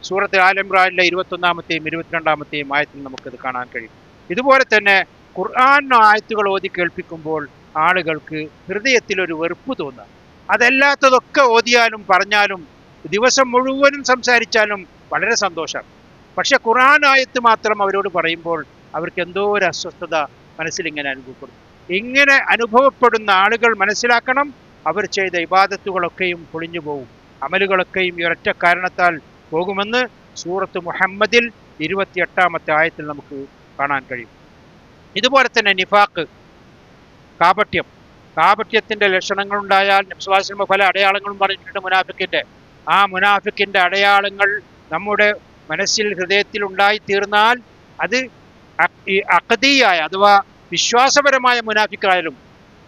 സൂറത്ത് ആൽ ഇംറാനിലെ 21-ാമത്തെയും 22-ാമത്തെയും ആയത്തിൽ നമുക്കത് കാണാൻ കഴിയും. ഇതുപോലെ തന്നെ ഖുർആൻ ആയത്തുകൾ ഓതി കേൾപ്പിക്കുമ്പോൾ ആളുകൾക്ക് ഹൃദയത്തിലൊരു വെറുപ്പ് തോന്നുക. അതല്ലാത്തതൊക്കെ ഓതിയാലും പറഞ്ഞാലും ദിവസം മുഴുവനും സംസാരിച്ചാലും വളരെ സന്തോഷമാണ്. പക്ഷെ ഖുർആൻ ആയത്ത് മാത്രം അവരോട് പറയുമ്പോൾ അവർക്ക് എന്തോ ഒരു അസ്വസ്ഥത മനസ്സിലിങ്ങനെ അനുഭവപ്പെടും. ഇങ്ങനെ അനുഭവപ്പെടുന്ന ആളുകൾ മനസ്സിലാക്കണം, അവർ ചെയ്ത ഇബാദത്തുകളൊക്കെയും പൊളിഞ്ഞു പോകും, അമലുകളൊക്കെയും ഈ ഒരൊറ്റ കാരണത്താൽ പോകുമെന്ന് സൂറത്ത് മുഹമ്മദിൽ 28-ാമത്തെ ആയത്തിൽ നമുക്ക് കാണാൻ കഴിയും. ഇതുപോലെ തന്നെ നിഫാഖ്, കാപട്യത്തിൻ്റെ ലക്ഷണങ്ങളുണ്ടായാൽ നബി സല്ലല്ലാഹു അലൈഹി വസല്ലം പല അടയാളങ്ങളും പറഞ്ഞിട്ടുണ്ട് മുനാഫിക്കിൻ്റെ. ആ മുനാഫിക്കിൻ്റെ അടയാളങ്ങൾ നമ്മുടെ മനസ്സിൽ ഹൃദയത്തിൽ ഉണ്ടായിത്തീർന്നാൽ അത് അഖദിയായ അഥവാ വിശ്വാസപരമായ മുനാഫിക്കായാലും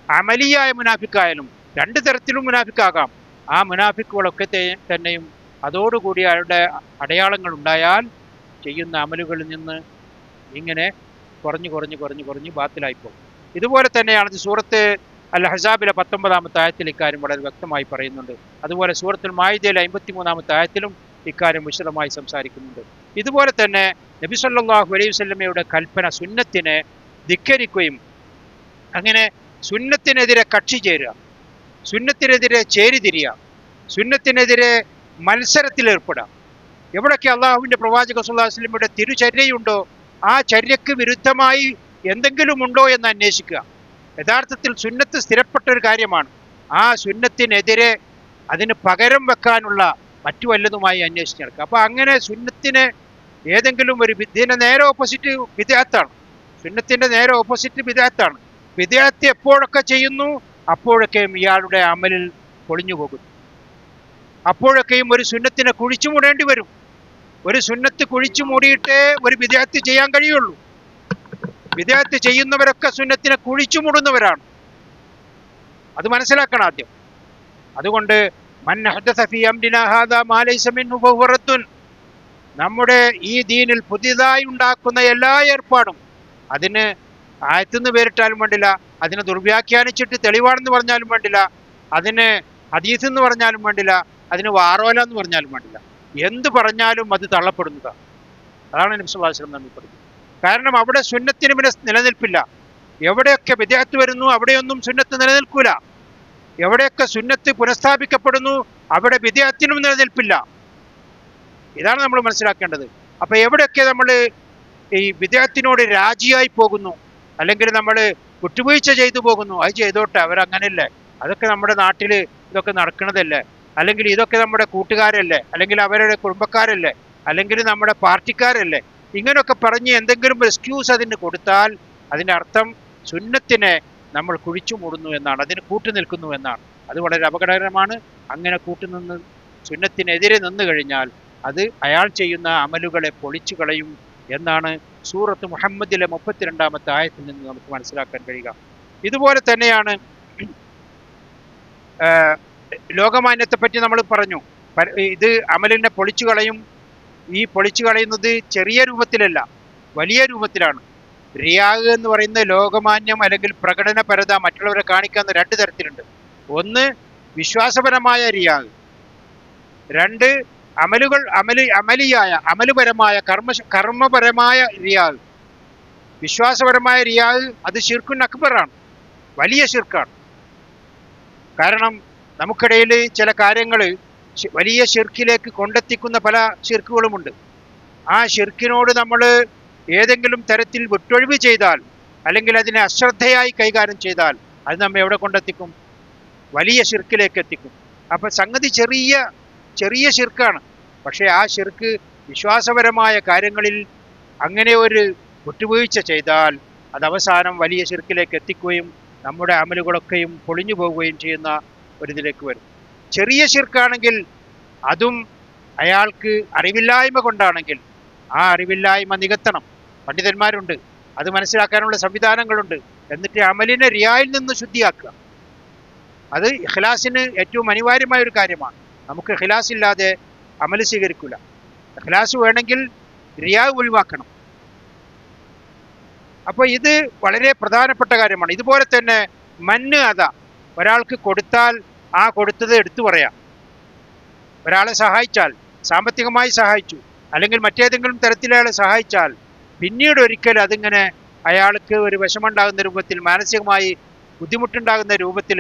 അമലിയായ മുനാഫിക്കായാലും രണ്ട് തരത്തിലും മുനാഫിക്കാകാം. ആ മുനാഫിക്കുകളൊക്കെ തന്നെയും അതോടുകൂടി അയാളുടെ അടയാളങ്ങൾ ഉണ്ടായാൽ ചെയ്യുന്ന അമലുകളിൽ നിന്ന് ഇങ്ങനെ കുറഞ്ഞ് ബാത്തിലായിപ്പോകും. ഇതുപോലെ തന്നെയാണ് സൂറത്ത് അൽ അഹ്സാബിലെ 19-ാമത്തെ ആയത്തിൽ ഇക്കാര്യം വളരെ വ്യക്തമായി പറയുന്നുണ്ട്. അതുപോലെ സൂറത്തുൽ മാഇദയിലെ 53-ാമത്തെ ആയത്തിലും ഇക്കാര്യം വിശദമായി സംസാരിക്കുന്നുണ്ട്. ഇതുപോലെ തന്നെ നബി സല്ലല്ലാഹു അലൈഹി വസല്ലമയുടെ കൽപ്പന സുന്നത്തിനെ ധിക്കരിക്കുകയും അങ്ങനെ സുന്നത്തിനെതിരെ കക്ഷി ചേരുക, സുന്നത്തിനെതിരെ ചേരിതിരിയുക, സുന്നത്തിനെതിരെ മത്സരത്തിലേർപ്പെടുക. എവിടൊക്കെ അള്ളാഹുവിൻ്റെ പ്രവാചക സ്വല്ലല്ലാഹു അലൈഹി വസല്ലമയുടെ തിരുചര്യയുണ്ടോ ആ ചര്യക്ക് വിരുദ്ധമായി എന്തെങ്കിലും ഉണ്ടോ എന്ന് അന്വേഷിക്കുക. യഥാർത്ഥത്തിൽ സുന്നത്ത് സ്ഥിരപ്പെട്ട ഒരു കാര്യമാണ്. ആ സുന്നത്തിനെതിരെ അതിന് പകരം വെക്കാനുള്ള മറ്റു വല്ലതുമായി അന്വേഷിച്ച് നടക്കുക. അപ്പോൾ അങ്ങനെ സുന്നത്തിന് ഏതെങ്കിലും ഒരു ഇതിൻ്റെ നേരെ ഓപ്പോസിറ്റ് ബിദ്അത്താണ്. സുന്നത്തിൻ്റെ നേരെ ഓപ്പോസിറ്റ് ബിദ്അത്താണ്. ബിദ്അത്ത് എപ്പോഴൊക്കെ ചെയ്യുന്നു അപ്പോഴൊക്കെയും ഇയാളുടെ അമലിൽ പൊളിഞ്ഞു പോകുന്നു. അപ്പോഴൊക്കെയും ഒരു സുന്നത്തിനെ കുഴിച്ചു മൂടേണ്ടി വരും. ഒരു സുന്നത്ത് കുഴിച്ചു മൂടിയിട്ടേ ഒരു ബിദ്അത്ത് ചെയ്യാൻ കഴിയുള്ളൂ. ബിദ്അത്ത് ചെയ്യുന്നവരൊക്കെ സുന്നത്തിനെ കുഴിച്ചു മൂടുന്നവരാണ്. അത് മനസ്സിലാക്കണം ആദ്യം. അതുകൊണ്ട് മൻ ഹദസ ഫീ അംരിനാ ഹാദാ മാ ലൈസ മിൻഹു ഫഹുവ റദ്ദുൻ, നമ്മുടെ ഈ ദീനിൽ പുതിയതായി ഉണ്ടാക്കുന്ന എല്ലാ ഏർപ്പാടും, അതിന് ആയത്തുനിന്ന് പേരിട്ടാലും വേണ്ടില്ല, അതിനെ ദുർവ്യാഖ്യാനിച്ചിട്ട് തെളിവാണെന്ന് പറഞ്ഞാലും വേണ്ടില്ല, അതിന് ഹദീസ് എന്ന് പറഞ്ഞാലും വേണ്ടില്ല, അതിന് വാറോല എന്ന് പറഞ്ഞാലും വേണ്ടില്ല, എന്ത് പറഞ്ഞാലും അത് തള്ളപ്പെടുന്നതാണ്. അതാണ് നബി സല്ലല്ലാഹു അലൈഹി വസല്ലം നമ്മെ പഠിപ്പിക്കുന്നത്. കാരണം അവിടെ സുന്നത്തിന് പിന്നെ നിലനിൽപ്പില്ല. എവിടെയൊക്കെ ബിദ്അത്ത് വരുന്നു അവിടെയൊന്നും സുന്നത്ത് നിലനിൽക്കൂല. എവിടെയൊക്കെ സുന്നത്ത് പുനഃസ്ഥാപിക്കപ്പെടുന്നു അവിടെ ബിദ്അത്തിനും നിലനിൽപ്പില്ല. ഇതാണ് നമ്മൾ മനസ്സിലാക്കേണ്ടത്. അപ്പൊ എവിടെയൊക്കെ നമ്മൾ ഈ ബിദ്അത്തിനോട് രാജിയായി പോകുന്നു, അല്ലെങ്കിൽ നമ്മൾ വിട്ടുവീഴ്ച ചെയ്തു പോകുന്നു, അത് ചെയ്തോട്ടെ, അവരങ്ങനെയല്ലേ, അതൊക്കെ നമ്മുടെ നാട്ടിൽ ഇതൊക്കെ നടക്കണതല്ലേ, അല്ലെങ്കിൽ ഇതൊക്കെ നമ്മുടെ കൂട്ടുകാരല്ലേ, അല്ലെങ്കിൽ അവരുടെ കുടുംബക്കാരല്ലേ, അല്ലെങ്കിൽ നമ്മുടെ പാർട്ടിക്കാരല്ലേ, ഇങ്ങനെയൊക്കെ പറഞ്ഞ് എന്തെങ്കിലും എക്സ്ക്യൂസ് അതിന് കൊടുത്താൽ അതിൻ്റെ അർത്ഥം സുന്നത്തിനെ നമ്മൾ കുഴിച്ചു മൂടുന്നു എന്നാണ്, അതിന് കൂട്ടുനിൽക്കുന്നു എന്നാണ്. അത് വളരെ അപകടകരമാണ്. അങ്ങനെ കൂട്ടുനിന്ന് സുന്നത്തിനെതിരെ നിന്നു കഴിഞ്ഞാൽ അത് അയാൾ ചെയ്യുന്ന അമലുകളെ പൊളിച്ചു കളയും എന്നാണ് സൂറത്ത് മുഹമ്മദിലെ 32-ാമത്തെ ആയത്തിൽ നിന്ന് നമുക്ക് മനസ്സിലാക്കാൻ കഴിയുക. ഇതുപോലെ തന്നെയാണ് ലോകമാന്യത്തെ പറ്റി നമ്മൾ പറഞ്ഞു. ഇത് അമലിനെ പൊളിച്ചു കളയും. ഈ പൊളിച്ചു കളയുന്നത് ചെറിയ രൂപത്തിലല്ല, വലിയ രൂപത്തിലാണ്. റിയാഗ് എന്ന് പറയുന്ന ലോകമാന്യം അല്ലെങ്കിൽ പ്രകടനപരത, മറ്റുള്ളവരെ കാണിക്കാവുന്ന രണ്ട് തരത്തിലുണ്ട്. ഒന്ന് വിശ്വാസപരമായ റിയാഗ്, രണ്ട് അമലുപരമായ കർമ്മപരമായ റിയാഗ്. വിശ്വാസപരമായ റിയാഗ് അത് ശിർക്കുൻ അക്ബറാണ്, വലിയ ശിർക്കാണ്. കാരണം നമുക്കിടയിൽ ചില കാര്യങ്ങൾ വലിയ ശിർക്കിലേക്ക് കൊണ്ടെത്തിക്കുന്ന പല ശിർക്കുകളുമുണ്ട്. ആ ശിർക്കിനോട് നമ്മൾ ഏതെങ്കിലും തരത്തിൽ വിട്ടൊഴിവ് ചെയ്താൽ, അല്ലെങ്കിൽ അതിനെ അശ്രദ്ധയായി കൈകാര്യം ചെയ്താൽ അത് നമ്മെ എവിടെ കൊണ്ടെത്തിക്കും? വലിയ ശിർക്കിലേക്ക് എത്തിക്കും. അപ്പം സംഗതി ചെറിയ ശിർക്കാണ്. പക്ഷേ ആ ശിർക്ക് വിശ്വാസപരമായ കാര്യങ്ങളിൽ അങ്ങനെ ഒരു വിട്ടുവീഴ്ച ചെയ്താൽ അത് അവസാനം വലിയ ശിർക്കിലേക്ക് എത്തിക്കുകയും നമ്മുടെ അമലുകളൊക്കെയും പൊളിഞ്ഞു പോവുകയും ചെയ്യുന്ന ഒരിതിലേക്ക് വരും. ചെറിയ ശിർക്കാണെങ്കിൽ അതും അയാൾക്ക് അറിവില്ലായ്മ കൊണ്ടാണെങ്കിൽ ആ അറിവില്ലായ്മ നികത്തണം. പണ്ഡിതന്മാരുണ്ട്, അത് മനസ്സിലാക്കാനുള്ള സംവിധാനങ്ങളുണ്ട്. എന്നിട്ട് അമലിനെ റിയായിൽ നിന്ന് ശുദ്ധിയാക്കുക. അത് ഇഖ്ലാസിന് ഏറ്റവും അനിവാര്യമായ ഒരു കാര്യമാണ്. നമുക്ക് ഇഖ്ലാസ് ഇല്ലാതെ അമൽ സ്വീകരിക്കില്ല. ഇഖ്ലാസ് വേണമെങ്കിൽ റിയാ ഒഴിവാക്കണം. അപ്പോൾ ഇത് വളരെ പ്രധാനപ്പെട്ട കാര്യമാണ്. ഇതുപോലെ തന്നെ മന്ന് അതാ, ഒരാൾക്ക് കൊടുത്താൽ ആ കൊടുത്തത് എടുത്തു പറയാം. ഒരാളെ സഹായിച്ചാൽ, സാമ്പത്തികമായി സഹായിച്ചു, അല്ലെങ്കിൽ മറ്റേതെങ്കിലും തരത്തിൽ അയാളെ സഹായിച്ചാൽ പിന്നീട് ഒരിക്കൽ അതിങ്ങനെ അയാൾക്ക് ഒരു വിഷമമുണ്ടാകുന്ന രൂപത്തിൽ, മാനസികമായി ബുദ്ധിമുട്ടുണ്ടാകുന്ന രൂപത്തിൽ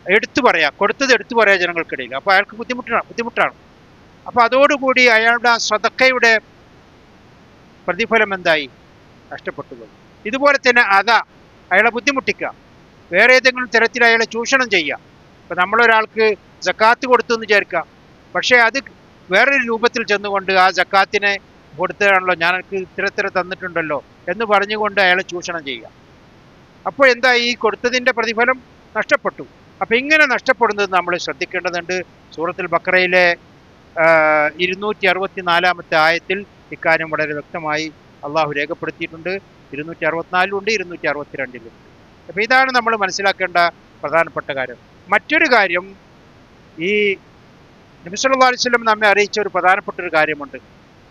എടുത്തു പറയാം, കൊടുത്തത് എടുത്തു പറയാം ജനങ്ങൾക്കിടയിൽ. അപ്പോൾ അയാൾക്ക് ബുദ്ധിമുട്ടാണ്. അപ്പോൾ അതോടുകൂടി അയാളുടെ ആ സ്വതക്കയുടെ പ്രതിഫലം എന്തായി? നഷ്ടപ്പെട്ടു പോയി. ഇതുപോലെ തന്നെ അയാളെ ബുദ്ധിമുട്ടിക്കുക, വേറെ ഏതെങ്കിലും തരത്തിൽ അയാളെ ചൂഷണം ചെയ്യുക. ഇപ്പം നമ്മളൊരാൾക്ക് സക്കാത്ത് കൊടുത്തു എന്ന് വിചാരിക്കുക, പക്ഷേ അത് വേറൊരു രൂപത്തിൽ ചെന്നുകൊണ്ട് ആ സക്കാത്തിനെ കൊടുത്തതാണല്ലോ, ഞാനക്ക് ഇത്ര തന്നിട്ടുണ്ടല്ലോ എന്ന് പറഞ്ഞുകൊണ്ട് അയാളെ ചൂഷണം ചെയ്യുക. അപ്പോൾ എന്താ, ഈ കൊടുത്തതിൻ്റെ പ്രതിഫലം നഷ്ടപ്പെട്ടു. അപ്പം ഇങ്ങനെ നഷ്ടപ്പെടുന്നത് നമ്മൾ ശ്രദ്ധിക്കേണ്ടതുണ്ട്. സൂറത്തുൽ ബഖറയിലെ 264-ാമത്തെ ആയത്തിൽ ഇക്കാര്യം വളരെ വ്യക്തമായി അള്ളാഹു രേഖപ്പെടുത്തിയിട്ടുണ്ട്. 264-ലുണ്ട്, 262-ലുണ്ട്. അപ്പം ഇതാണ് നമ്മൾ മനസ്സിലാക്കേണ്ട പ്രധാനപ്പെട്ട കാര്യം. മറ്റൊരു കാര്യം, ഈ നബി സല്ലല്ലാഹു അലൈഹി വസല്ലം നമ്മെ അറിയിച്ച ഒരു പ്രധാനപ്പെട്ട ഒരു കാര്യമുണ്ട്.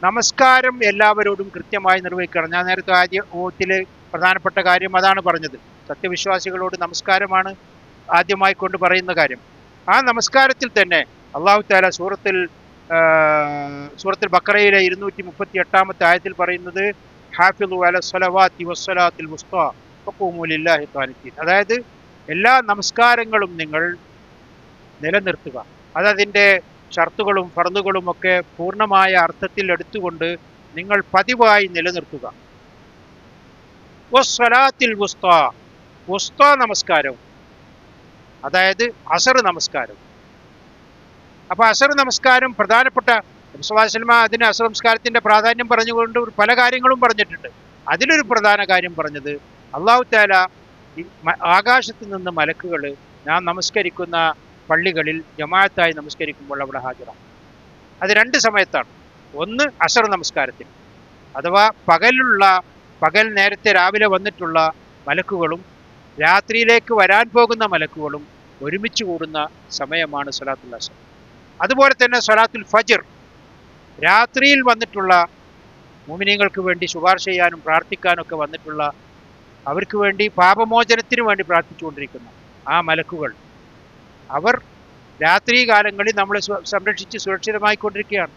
നമസ്കാരം എല്ലാവരോടും കൃത്യമായി നിർവഹിക്കണം. ഞാൻ നേരത്തെ ആദ്യത്തിൽ പ്രധാനപ്പെട്ട കാര്യം അതാണ് പറഞ്ഞത്. സത്യവിശ്വാസികളോട് നമസ്കാരമാണ് ആദ്യമായി കൊണ്ട് പറയുന്ന കാര്യം. ആ നമസ്കാരത്തിൽ തന്നെ അള്ളാഹു തആല സൂറത്തുൽ ബഖറയിലെ 238-ാമത്തെ ആയത്തിൽ പറയുന്നത് ഹാഫിളു അല സ്വലവാത്തി വസ്സലാത്തിൽ വുസ്താ വഖൂമു ലില്ലാഹി ഖാനിതീൻ. അതായത് എല്ലാ നമസ്കാരങ്ങളും നിങ്ങൾ നിലനിർത്തുക. അതതിൻ്റെ ഷർത്തുകളും ഫർളുകളും ഒക്കെ പൂർണ്ണമായ അർത്ഥത്തിൽ എടുത്തുകൊണ്ട് നിങ്ങൾ പതിവായി നിലനിർത്തുക. വസ്സലാത്തിൽ വുസ്താ, വുസ്താ നമസ്കാരവും, അതായത് അസർ നമസ്കാരം. അപ്പൊ അസർ നമസ്കാരം പ്രധാനപ്പെട്ട, നബി സല്ലല്ലാഹു അലൈഹി വസല്ലം അതിന് അസർ നമസ്കാരത്തിന്റെ പ്രാധാന്യം പറഞ്ഞുകൊണ്ട് പല കാര്യങ്ങളും പറഞ്ഞിട്ടുണ്ട്. അതിലൊരു പ്രധാന കാര്യം പറഞ്ഞത്, അല്ലാഹു തആല ആകാശത്ത് നിന്ന് മലക്കുകൾ ഞാൻ നമസ്കരിക്കുന്ന പള്ളികളിൽ ജമാഅത്തായി നമസ്കരിക്കുമ്പോൾ അവിടെ ഹാജരാണ്. അത് രണ്ട് സമയത്താണ്. ഒന്ന് അസർ നമസ്കാരത്തിൽ, അഥവാ പകൽ നേരത്തെ രാവിലെ വന്നിട്ടുള്ള മലക്കുകളും രാത്രിയിലേക്ക് വരാൻ പോകുന്ന മലക്കുകളും ഒരുമിച്ച് കൂടുന്ന സമയമാണ് സ്വലാത്തുൽ അസർ. അതുപോലെ തന്നെ സ്വലാത്തുൽ ഫജ്ർ, രാത്രിയിൽ വന്നിട്ടുള്ള മുഅ്മിനീങ്ങൾക്ക് വേണ്ടി ശുപാർശ ചെയ്യാനും പ്രാർത്ഥിക്കാനും ഒക്കെ വന്നിട്ടുള്ള, അവർക്ക് വേണ്ടി പാപമോചനത്തിന് വേണ്ടി പ്രാർത്ഥിച്ചുകൊണ്ടിരിക്കുന്ന ആ മലക്കുകൾ, അവർ രാത്രി കാലങ്ങളിൽ നമ്മളെ സംരക്ഷിച്ച് സുരക്ഷിതമായിക്കൊണ്ടിരിക്കുകയാണ്.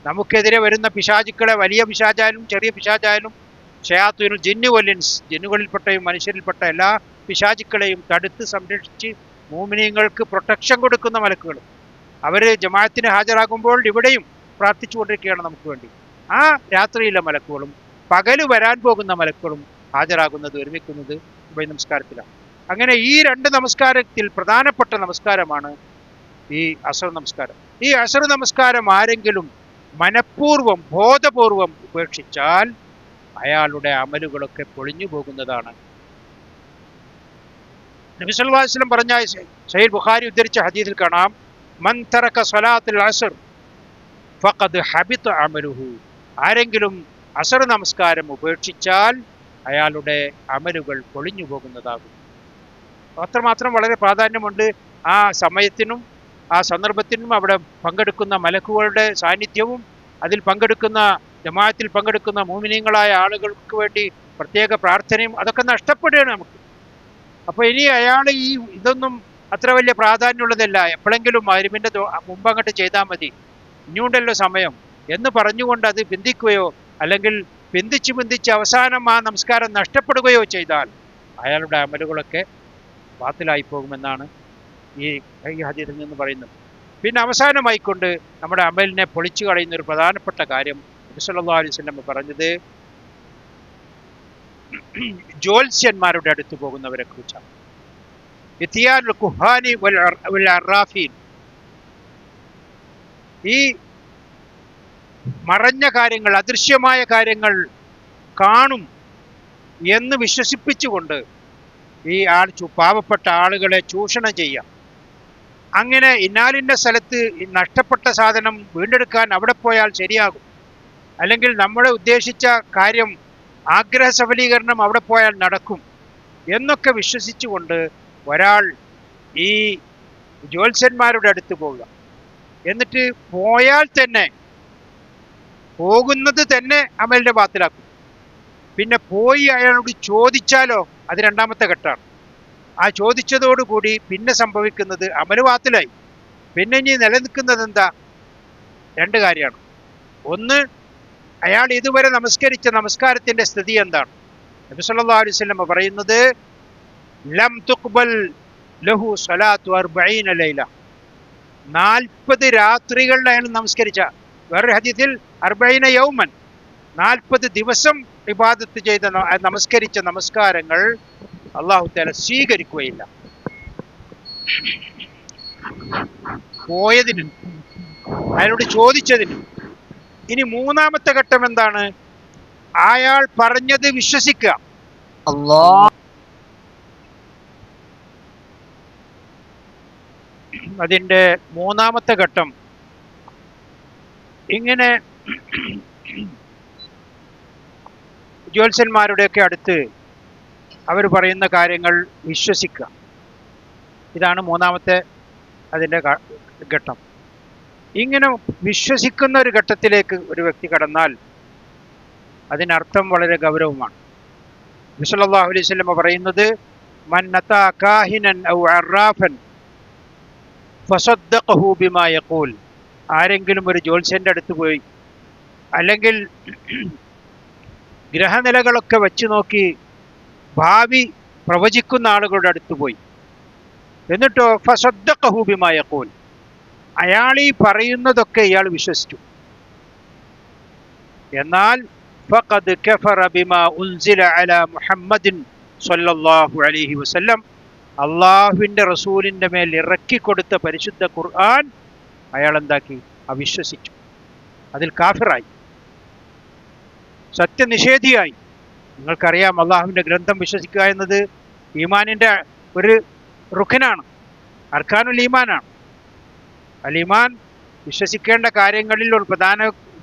നമുക്കെതിരെ വരുന്ന പിശാചുക്കളെ, വലിയ പിശാചായാലും ചെറിയ പിശാചായാലും, ഷയാത്തുൽ ജിന്ന് വൽ ഇൻസ്, ജിന്നുകളിൽപ്പെട്ടയും മനുഷ്യരിൽപ്പെട്ട എല്ലാ പിശാചുക്കളെയും തടുത്ത് സംരക്ഷിച്ച് മുഅ്മിനീങ്ങൾക്ക് പ്രൊട്ടക്ഷൻ കൊടുക്കുന്ന മലക്കുകൾ അവർ ജമാഅത്തിന് ഹാജരാകുമ്പോൾ ഇവിടെയും പ്രാർത്ഥിച്ചുകൊണ്ടിരിക്കുകയാണ് നമുക്ക് വേണ്ടി. ആ രാത്രിയിലെ മലക്കുകളും പകല് വരാൻ പോകുന്ന മലക്കുകളും ഹാജരാകുന്നത്, ഒരുമിക്കുന്നത് സുബഹി നമസ്കാരത്തിലാണ്. അങ്ങനെ ഈ രണ്ട് നമസ്കാരത്തിൽ പ്രധാനപ്പെട്ട നമസ്കാരമാണ് ഈ അസർ നമസ്കാരം. ഈ അസർ നമസ്കാരം ആരെങ്കിലും മനഃപൂർവ്വം ബോധപൂർവം ഉപേക്ഷിച്ചാൽ അയാളുടെ അമലുകളൊക്കെ പൊളിഞ്ഞു പോകുന്നതാണ്. നബി സല്ലല്ലാഹു അലൈഹി വസല്ലം പറഞ്ഞ സഹീഹ് ബുഖാരി ഉദ്ധരിച്ച ഹദീസിൽ കാണാം, മൻ തറക സ്വലാത്തുൽ അസ്ർ ഫഖദ് ഹബിത അമലുഹു. ആരെങ്കിലും അസർ നമസ്കാരം ഉപേക്ഷിച്ചാൽ അയാളുടെ അമലുകൾ പൊളിഞ്ഞു പോകുന്നതാകും. അത്രമാത്രം വളരെ പ്രാധാന്യമുണ്ട് ആ സമയത്തിനും ആ സന്ദർഭത്തിനും അവിടെ പങ്കെടുക്കുന്ന മലക്കുകളുടെ സാന്നിധ്യവും അതിൽ പങ്കെടുക്കുന്ന ജമാഅത്തിൽ പങ്കെടുക്കുന്ന മുഅ്മിനീങ്ങളായ ആളുകൾക്ക് വേണ്ടി പ്രത്യേക പ്രാർത്ഥനയും അതൊക്കെ നഷ്ടപ്പെടുകയാണ് നമുക്ക്. അപ്പോൾ ഇനി അയാൾ ഇതൊന്നും അത്ര വലിയ പ്രാധാന്യമുള്ളതല്ല, എപ്പോഴെങ്കിലും മഗ്‌രിബിന്റെ മുമ്പ് അങ്ങോട്ട് ചെയ്താൽ മതി, ഇനിയുണ്ടല്ലോ സമയം എന്ന് പറഞ്ഞുകൊണ്ട് അത് ബന്ധിക്കുകയോ അല്ലെങ്കിൽ ബന്ധിച്ച് അവസാനം ആ നമസ്കാരം നഷ്ടപ്പെടുകയോ ചെയ്താൽ അയാളുടെ അമലുകളൊക്കെ ബാത്തിലായി പോകുമെന്നാണ് ഈ ഹദീസിൽ നിന്ന് പറയുന്നത്. പിന്നെ അവസാനമായിക്കൊണ്ട് നമ്മുടെ അമലിനെ പൊളിച്ചു കളയുന്ന ഒരു പ്രധാനപ്പെട്ട കാര്യം നബി സല്ലല്ലാഹു അലൈഹി വസല്ലം പറഞ്ഞത് ജ്യോത്സ്യന്മാരുടെ അടുത്ത് പോകുന്നവരെ കുറിച്ചാണ്. ഇത്തിയാനുൽ കുഹാനി വൽ അറാഫീൻ, ഈ മറഞ്ഞ കാര്യങ്ങൾ, അദൃശ്യമായ കാര്യങ്ങൾ കാണും എന്ന് വിശ്വസിപ്പിച്ചുകൊണ്ട് ഈ പാവപ്പെട്ട ആളുകളെ ചൂഷണം ചെയ്യാം. അങ്ങനെ ഇന്നാലിൻ്റെ സ്ഥലത്ത് നഷ്ടപ്പെട്ട സാധനം വീണ്ടെടുക്കാൻ അവിടെ പോയാൽ ശരിയാകും, അല്ലെങ്കിൽ നമ്മൾ ഉദ്ദേശിച്ച കാര്യം ആഗ്രഹ സഫലീകരണം അവിടെ പോയാൽ നടക്കും എന്നൊക്കെ വിശ്വസിച്ചുകൊണ്ട് ഒരാൾ ഈ ജ്യോത്സ്യന്മാരുടെ അടുത്ത് പോവുക. എന്നിട്ട് പോയാൽ തന്നെ, പോകുന്നത് തന്നെ അമലിൻ്റെ ബാത്തിലാക്കും. പിന്നെ പോയി അയാളോട് ചോദിച്ചാലോ അത് രണ്ടാമത്തെ ഘട്ടമാണ്. ആ ചോദിച്ചതോടുകൂടി പിന്നെ സംഭവിക്കുന്നത് അമല് ബാത്തിലായി. പിന്നെ ഇനി നിലനിൽക്കുന്നത് എന്താ? രണ്ട് കാര്യമാണ്. ഒന്ന്, അയാൾ ഇതുവരെ നമസ്കരിച്ച നമസ്കാരത്തിന്റെ സ്ഥിതി എന്താണ്? നബി സല്ലല്ലാഹു അലൈഹി വസല്ലം പറയുന്നത് ലം തുഖ്ബൽ ലഹു സ്വലാത്തു 40 ലൈല, 40 രാത്രികളിൽ അയാൾ നമസ്കരിച്ച, വേറൊരു ഹദീസിൽ 40 യൗമൻ, 40 ദിവസം ഇബാദത്ത് ചെയ്ത നമസ്കരിച്ച നമസ്കാരങ്ങൾ അല്ലാഹു തആല സ്വീകരിക്കുകയില്ല. പോയതിന്, അയാളോട് ചോദിച്ചതിന്. ഇനി മൂന്നാമത്തെ ഘട്ടം എന്താണ്? അയാൾ പറഞ്ഞത് വിശ്വസിക്കുക. അതിൻ്റെ മൂന്നാമത്തെ ഘട്ടം ഇങ്ങനെ ജ്യോത്സ്യന്മാരുടെയൊക്കെ അടുത്ത് അവർ പറയുന്ന കാര്യങ്ങൾ വിശ്വസിക്കുക. ഇതാണ് മൂന്നാമത്തെ അതിൻ്റെ ഘട്ടം. ഇങ്ങനെ വിശ്വസിക്കുന്ന ഒരു ഘട്ടത്തിലേക്ക് ഒരു വ്യക്തി കടന്നാൽ അതിനർത്ഥം വളരെ ഗൗരവമാണ്. നബി സല്ലല്ലാഹു അലൈഹി വസല്ലം പറയുന്നത് മൻ അതാ കാഹിനൻ ഔ അറാഫൻ ഫസദ്ദഖഹു ബിമാ യഖൂൽ, ആരെങ്കിലും ഒരു ജ്യോത്സ്യൻ്റെ അടുത്ത് പോയി അല്ലെങ്കിൽ ഗ്രഹനിലകളൊക്കെ വെച്ച് നോക്കി ഭാവി പ്രവചിക്കുന്ന ആളുകളുടെ അടുത്ത് പോയി. എന്നിട്ടോ ഫസദ്ദഖഹു ബിമാ യഖൂൽ, അയാൾ ഈ പറയുന്നതൊക്കെ ഇയാൾ വിശ്വസിച്ചു. എന്നാൽ ഫഖദ് കഫറ ബിമാ ഉൻസില അലാ മുഹമ്മദിൻ സ്വല്ലല്ലാഹു അലൈഹി വസല്ലം, അള്ളാഹുവിൻ്റെ റസൂലിൻ്റെ മേൽ ഇറക്കിക്കൊടുത്ത പരിശുദ്ധ ഖുർആൻ അയാൾ എന്താക്കി? അവിശ്വസിച്ചു. അതിൽ കാഫിറായി, സത്യനിഷേധിയായി. നിങ്ങൾക്കറിയാം, അള്ളാഹുവിൻ്റെ ഗ്രന്ഥം വിശ്വസിക്കുക എന്നത് ഈമാനിൻ്റെ ഒരു റുഖനാണ്, അർക്കാനുൽ ഈമാനാണ്. അൽ ഈമാൻ വിശ്വസിക്കേണ്ട കാര്യങ്ങളിൽ ഒരു പ്രധാന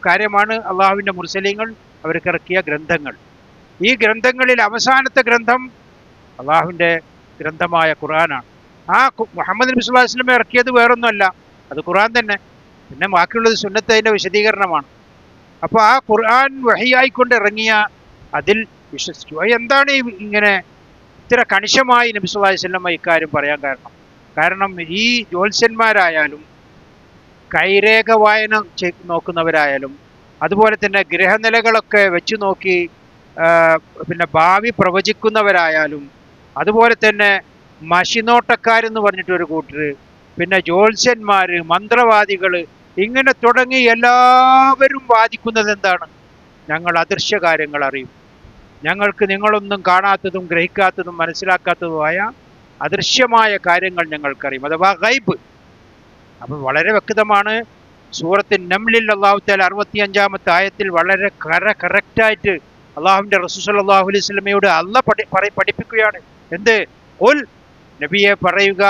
കാര്യമാണ് അള്ളാഹുവിൻ്റെ മുർസലീങ്ങൾ അവർക്ക് ഇറക്കിയ ഗ്രന്ഥങ്ങൾ. ഈ ഗ്രന്ഥങ്ങളിൽ അവസാനത്തെ ഗ്രന്ഥം അള്ളാഹുവിൻ്റെ ഗ്രന്ഥമായ ഖുർആനാണ്. ആ മുഹമ്മദ് നബി സ്വല്ലല്ലാഹു അലൈഹി വസല്ലം ഇറക്കിയത് വേറൊന്നുമല്ല, അത് ഖുർആൻ തന്നെ. പിന്നെ ബാക്കിയുള്ളത് സുന്നത്ത്, അതിൻ്റെ വിശദീകരണമാണ്. അപ്പോൾ ആ ഖുർആൻ വഹിയായിക്കൊണ്ട് ഇറങ്ങിയ അതിൽ വിശ്വസിച്ചു. അത് എന്താണ് ഇങ്ങനെ ഇത്ര കണിശമായി നബി സല്ലല്ലാഹു അലൈഹി വസല്ലം ഇക്കാര്യം പറയാൻ കാരണം ഈ ജ്യോത്സ്യന്മാരായാലും കൈരേഖ വായന നോക്കുന്നവരായാലും അതുപോലെ തന്നെ ഗ്രഹനിലകളൊക്കെ വെച്ച് നോക്കി പിന്നെ ഭാവി പ്രവചിക്കുന്നവരായാലും അതുപോലെ തന്നെ മഷിനോട്ടക്കാരെന്ന് പറഞ്ഞിട്ടൊരു കൂട്ടർ, പിന്നെ ജ്യോത്സ്യന്മാർ, മന്ത്രവാദികൾ, ഇങ്ങനെ തുടങ്ങി എല്ലാവരും വാദിക്കുന്നത് എന്താണ്? ഞങ്ങൾ അദൃശ്യ കാര്യങ്ങൾ അറിയും, ഞങ്ങൾക്ക് നിങ്ങളൊന്നും കാണാത്തതും ഗ്രഹിക്കാത്തതും മനസ്സിലാക്കാത്തതുമായ അദൃശ്യമായ കാര്യങ്ങൾ ഞങ്ങൾക്കറിയും, അഥവാ ഗൈബ്. അപ്പം വളരെ വ്യക്തമാണ്. സൂറത്തിൻ നംലിൽ അല്ലാഹു തആല 65-ാമത്തെ ആയത്തിൽ വളരെ കറക്റ്റായിട്ട് അള്ളാഹുവിൻ്റെ റസൂൽ സ്വല്ലല്ലാഹു അലൈഹി വസല്ലമയോട് അല്ലാഹ് പഠിപ്പിക്കുകയാണ്. എന്ത്? ഖുൽ, നബിയെ പറയുക,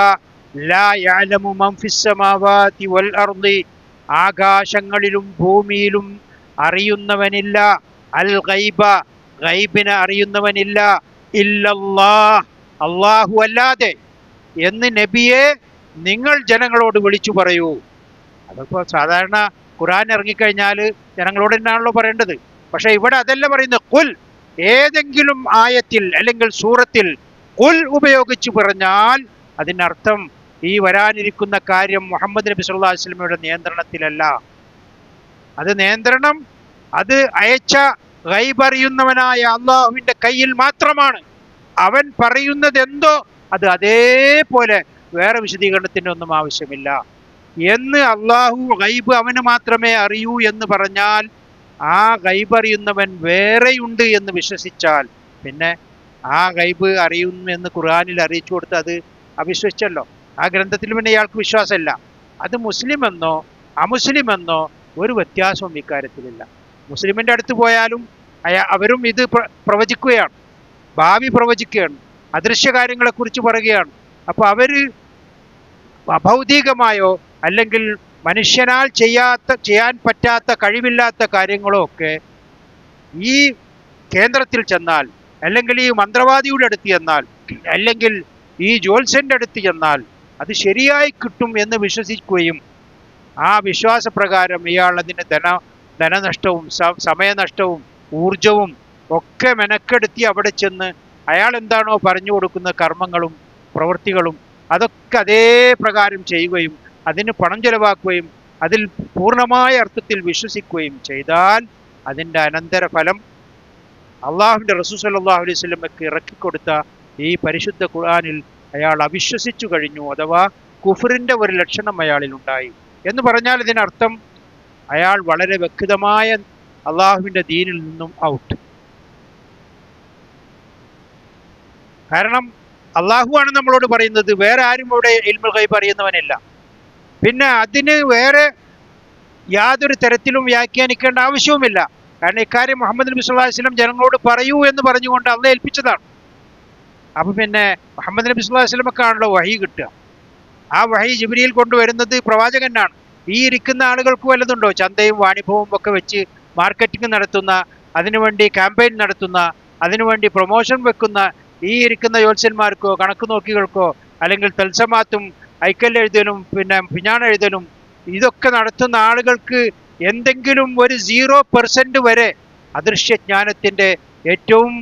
ലാ യഅലമു മൻ ഫിസ് സമാവാതി വൽ അർളി, ആകാശങ്ങളിലും ഭൂമിയിലും അറിയുന്നവനില്ല, അൽ ഗൈബ, ഗൈബിനെ അറിയുന്നവനില്ല, ഇല്ലല്ലാഹ്, അല്ലാഹു അല്ലാതെ എന്ന് നബിയെ നിങ്ങൾ ജനങ്ങളോട് വിളിച്ചു പറയൂ. അതിപ്പോൾ സാധാരണ ഖുർആൻ ഇറങ്ങിക്കഴിഞ്ഞാൽ ജനങ്ങളോട് തന്നെയാണല്ലോ പറയേണ്ടത്. പക്ഷെ ഇവിടെ അതല്ല പറയുന്നത്. ഖുൽ, ഏതെങ്കിലും ആയത്തിൽ അല്ലെങ്കിൽ സൂറത്തിൽ ഖുൽ ഉപയോഗിച്ച് പറഞ്ഞാൽ അതിനർത്ഥം ഈ വരാനിരിക്കുന്ന കാര്യം മുഹമ്മദ് നബി സല്ലല്ലാഹു അലൈഹി വസല്ലമയുടെ നിയന്ത്രണത്തിലല്ല. അത് നിയന്ത്രണം അത് അയച്ച ഗൈബ് അറിയുന്നവനായ അള്ളാഹുവിൻ്റെ കയ്യിൽ മാത്രമാണ്. അവൻ പറയുന്നത് എന്തോ അത് അതേപോലെ, വേറെ വിശദീകരണത്തിൻ്റെ ഒന്നും ആവശ്യമില്ല എന്ന്. അള്ളാഹു ഗൈബ് അവന് മാത്രമേ അറിയൂ എന്ന് പറഞ്ഞാൽ ആ ഗൈബ് അറിയുന്നവൻ വേറെയുണ്ട് എന്ന് വിശ്വസിച്ചാൽ പിന്നെ ആ ഗൈബ് അറിയുന്നു എന്ന് ഖുർആനിൽ അറിയിച്ചു കൊടുത്ത് അത് അവിശ്വസിച്ചല്ലോ. ആ ഗ്രന്ഥത്തിൽ പിന്നെ ഇയാൾക്ക് വിശ്വാസമില്ല. അത് മുസ്ലിമെന്നോ അമുസ്ലിമെന്നോ ഒരു വ്യത്യാസവും ഇക്കാര്യത്തിലില്ല. മുസ്ലിമിൻ്റെ അടുത്ത് പോയാലും അവരും ഇത് പ്രവചിക്കുകയാണ്, ഭാവി പ്രവചിക്കുകയാണ്, അദൃശ്യ കാര്യങ്ങളെക്കുറിച്ച് പറയുകയാണ്. അപ്പോൾ അവർ അഭൗതികമായോ അല്ലെങ്കിൽ മനുഷ്യനാൽ ചെയ്യാൻ പറ്റാത്ത കഴിവില്ലാത്ത കാര്യങ്ങളോ ഒക്കെ ഈ കേന്ദ്രത്തിൽ ചെന്നാൽ, അല്ലെങ്കിൽ ഈ മന്ത്രവാദിയുടെ അടുത്ത് ചെന്നാൽ, അല്ലെങ്കിൽ ഈ ജ്യോത്സ്യൻ്റെ അടുത്ത് ചെന്നാൽ അത് ശരിയായി കിട്ടും എന്ന് വിശ്വസിക്കുകയും ആ വിശ്വാസപ്രകാരം ഇയാൾ അതിന് ധനനഷ്ടവും സമയനഷ്ടവും ഊർജവും ഒക്കെ മെനക്കെടുത്തി അവിടെ ചെന്ന് അയാൾ എന്താണോ പറഞ്ഞു കൊടുക്കുന്ന കർമ്മങ്ങളും പ്രവൃത്തികളും അതൊക്കെ അതേ പ്രകാരം ചെയ്യുകയും അതിന് പണം ചെലവാക്കുകയും അതിൽ പൂർണ്ണമായ അർത്ഥത്തിൽ വിശ്വസിക്കുകയും ചെയ്താൽ അതിൻ്റെ അനന്തരഫലം അള്ളാഹുവിൻ്റെ റസൂൽ സ്വല്ലല്ലാഹു അലൈഹി വസല്ലമയ്ക്ക് ഇറക്കിക്കൊടുത്ത ഈ പരിശുദ്ധ ഖുർആനിൽ അയാൾ അവിശ്വസിച്ചു കഴിഞ്ഞു, അഥവാ കുഫറിൻ്റെ ഒരു ലക്ഷണം അയാളിൽ ഉണ്ടായി എന്ന് പറഞ്ഞാൽ ഇതിനർത്ഥം അയാൾ വളരെ വ്യക്തമായ അള്ളാഹുവിൻ്റെ ദീനിൽ നിന്നും ഔട്ട്. കാരണം അള്ളാഹുവാണ് നമ്മളോട് പറയുന്നത്, വേറെ ആരും ഇവിടെ ഇൽമുൽ ഗൈബ് അറിയുന്നവനില്ല. പിന്നെ അതിന് വേറെ യാതൊരു തരത്തിലും വ്യാഖ്യാനിക്കേണ്ട ആവശ്യവുമില്ല. കാരണം ഇക്കാര്യം മുഹമ്മദ് നബി സല്ലല്ലാഹു അലൈഹി വസല്ലം ജനങ്ങളോട് പറയൂ എന്ന് പറഞ്ഞുകൊണ്ട് അള്ളാഹ് ഏൽപ്പിച്ചതാണ്. അപ്പം പിന്നെ മുഹമ്മദ് നബി സല്ലല്ലാഹു അലൈഹി വസല്ലമക്കാണല്ലോ വഹി കിട്ടുക. ആ വഹി ജിബ്രീൽ കൊണ്ടുവരുന്നത് പ്രവാചകനാണ്. ഈ ഇരിക്കുന്ന ആളുകൾക്ക് വല്ലതുണ്ടോ? ചന്തയും വാണിഭവും ഒക്കെ വെച്ച് മാർക്കറ്റിംഗ് നടത്തുന്ന, അതിനുവേണ്ടി ക്യാമ്പയിൻ നടത്തുന്ന, അതിനുവേണ്ടി പ്രൊമോഷൻ വെക്കുന്ന ഈ ഇരിക്കുന്ന ജ്യോത്സ്യന്മാർക്കോ കണക്ക് നോക്കികൾക്കോ അല്ലെങ്കിൽ തൽസമാത്തും ഐക്കല്ലെഴുതലും പിന്നെ പിഞ്ഞാണെഴുതലും ഇതൊക്കെ നടത്തുന്ന ആളുകൾക്ക് എന്തെങ്കിലും ഒരു 0% വരെ അദൃശ്യജ്ഞാനത്തിൻ്റെ ഏറ്റവും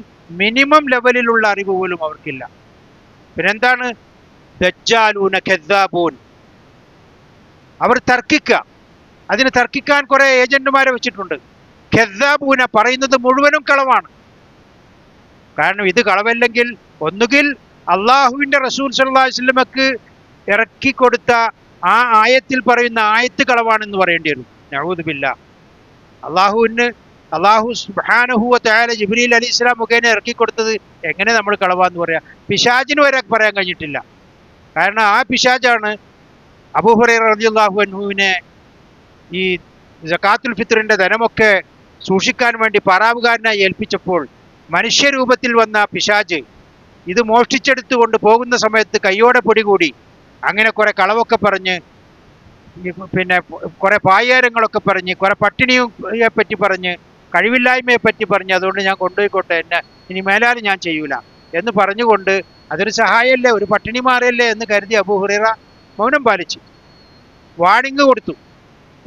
മിനിമം ലെവലിലുള്ള അറിവ് പോലും അവർക്കില്ല. പിന്നെന്താണ്? ദജ്ജാലൂന കദ്ദാബൂൻ. അവർ തർക്കിക്കുക. അതിന് തർക്കിക്കാൻ കുറേ ഏജന്റുമാരെ വെച്ചിട്ടുണ്ട്. കദ്ദാബൂന പറയുന്നത് മുഴുവനും കളവാണ്. കാരണം ഇത് കളവല്ലെങ്കിൽ ഒന്നുകിൽ അള്ളാഹുവിൻ്റെ റസൂൽ സല്ലല്ലാഹു അലൈഹി വസല്ലമക്ക് ഇറക്കിക്കൊടുത്ത ആ ആയത്തിൽ പറയുന്ന ആയത്ത് കളവാണെന്ന് പറയേണ്ടി വരും. നഊദു ബില്ലാഹ്. അള്ളാഹു സുബ്ഹാനഹു വ തആല ജിബ്രീൽ അലൈഹിസ്സലാം മുഖേന ഇറക്കിക്കൊടുത്തത് എങ്ങനെ നമ്മൾ കളവാന്ന് പറയാം? പിശാചിന് വരെ പറയാൻ കഴിഞ്ഞിട്ടില്ല. കാരണം ആ പിശാചാണ് അബൂ ഹുറൈറ റളിയല്ലാഹു അൻഹുവിനെ ഈ സകാത്തുൽ ഫിത്റിന്റെ ധനമൊക്കെ സൂക്ഷിക്കാൻ വേണ്ടി പറാവുകാരനായി ഏൽപ്പിച്ചപ്പോൾ മനുഷ്യരൂപത്തിൽ വന്ന പിശാച് ഇത് മോഷ്ടിച്ചെടുത്തുകൊണ്ട് പോകുന്ന സമയത്ത് കയ്യോടെ പൊടികൂടി. അങ്ങനെ കുറെ കളവൊക്കെ പറഞ്ഞ്, പിന്നെ കുറെ പായേരങ്ങളൊക്കെ പറഞ്ഞ്, കുറെ പട്ടിണിയെ പറ്റി പറഞ്ഞ്, കഴിവില്ലായ്മയെ പറ്റി പറഞ്ഞ്, അതുകൊണ്ട് ഞാൻ കൊണ്ടുപോയിക്കോട്ടെ, എന്നെ ഇനി മേലാലും ഞാൻ ചെയ്യൂല എന്ന് പറഞ്ഞുകൊണ്ട് അതൊരു സഹായമല്ലേ, ഒരു പട്ടിണി മാറിയല്ലേ എന്ന് കരുതി അബൂ ഹുറൈറ മൗനം പാലിച്ചു. വാണിംഗ് കൊടുത്തു,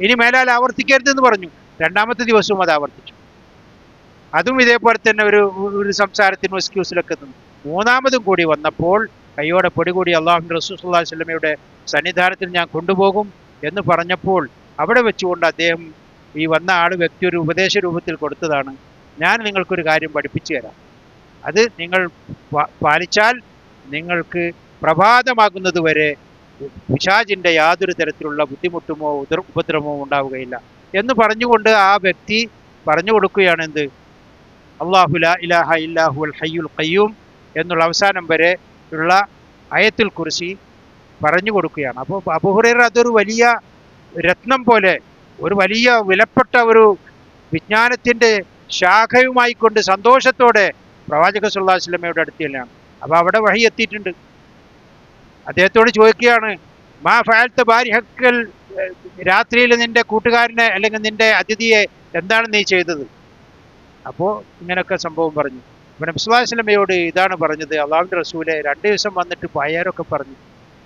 ഇനി മേലാൽ ആവർത്തിക്കരുതെന്ന് പറഞ്ഞു. രണ്ടാമത്തെ ദിവസവും അത് ആവർത്തിച്ചു. അതും ഇതേപോലെ തന്നെ ഒരു സംസാരത്തിനും എക്സ്ക്യൂസിലൊക്കെ നിന്നു. മൂന്നാമതും കൂടി വന്നപ്പോൾ കയ്യോടെ പൊടികൂടി അള്ളാഹുവിൻ്റെ റസൂൽ സല്ലല്ലാഹു അലൈഹി വസല്ലമയുടെ സന്നിധാനത്തിൽ ഞാൻ കൊണ്ടുപോകും എന്ന് പറഞ്ഞപ്പോൾ അവിടെ വെച്ചുകൊണ്ട് അദ്ദേഹം ഈ വന്ന വ്യക്തി ഒരു ഉപദേശ രൂപത്തിൽ കൊടുത്തതാണ്, ഞാൻ നിങ്ങൾക്കൊരു കാര്യം പഠിപ്പിച്ചു തരാം, അത് നിങ്ങൾ പാലിച്ചാൽ നിങ്ങൾക്ക് പ്രഭാതമാകുന്നത് വരെ പിശാചിൻ്റെ യാതൊരു തരത്തിലുള്ള ബുദ്ധിമുട്ടുമോ ഉപദ്രവമോ ഉണ്ടാവുകയില്ല എന്ന് പറഞ്ഞുകൊണ്ട് ആ വ്യക്തി പറഞ്ഞു കൊടുക്കുകയാണ് എന്ത്? അല്ലാഹു ലാ ഇലാഹ ഇല്ലാഹുൽ ഹയ്യുൽ ഖയ്യൂം എന്നുള്ള അവസാനം വരെ ഉള്ള ആയത്തുൽ കുർസി പറഞ്ഞു കൊടുക്കുകയാണ്. അപ്പോൾ അബൂ ഹുറൈറ അതൊരു വലിയ രത്നം പോലെ, ഒരു വലിയ വിലപ്പെട്ട ഒരു വിജ്ഞാനത്തിൻ്റെ ശാഖയുമായി കൊണ്ട് സന്തോഷത്തോടെ പ്രവാചക സല്ലല്ലാഹു അലൈഹി വസല്ലമയുടെ അടുത്തില്ലാണ്. അപ്പോൾ അവിടെ വഹി എത്തിയിട്ടുണ്ട്. അദ്ദേഹത്തോട് ചോദിക്കുകയാണ്, മാ ഫഅൽത ബാരിഹക്കൽ, രാത്രിയിൽ നിന്റെ കൂട്ടുകാരനെ അല്ലെങ്കിൽ നിന്റെ അതിഥിയെ എന്താണ് നീ ചെയ്തത്? അപ്പോൾ ഇങ്ങനെയൊക്കെ സംഭവം പറഞ്ഞു. അപ്പോൾ നബി സല്ലല്ലാഹു അലൈഹി വസല്ലമയോട് ഇതാണ് പറഞ്ഞത്, അള്ളാഹുവിൻ്റെ റസൂലെ 2 ദിവസം വന്നിട്ട് പായാരൊക്കെ പറഞ്ഞു,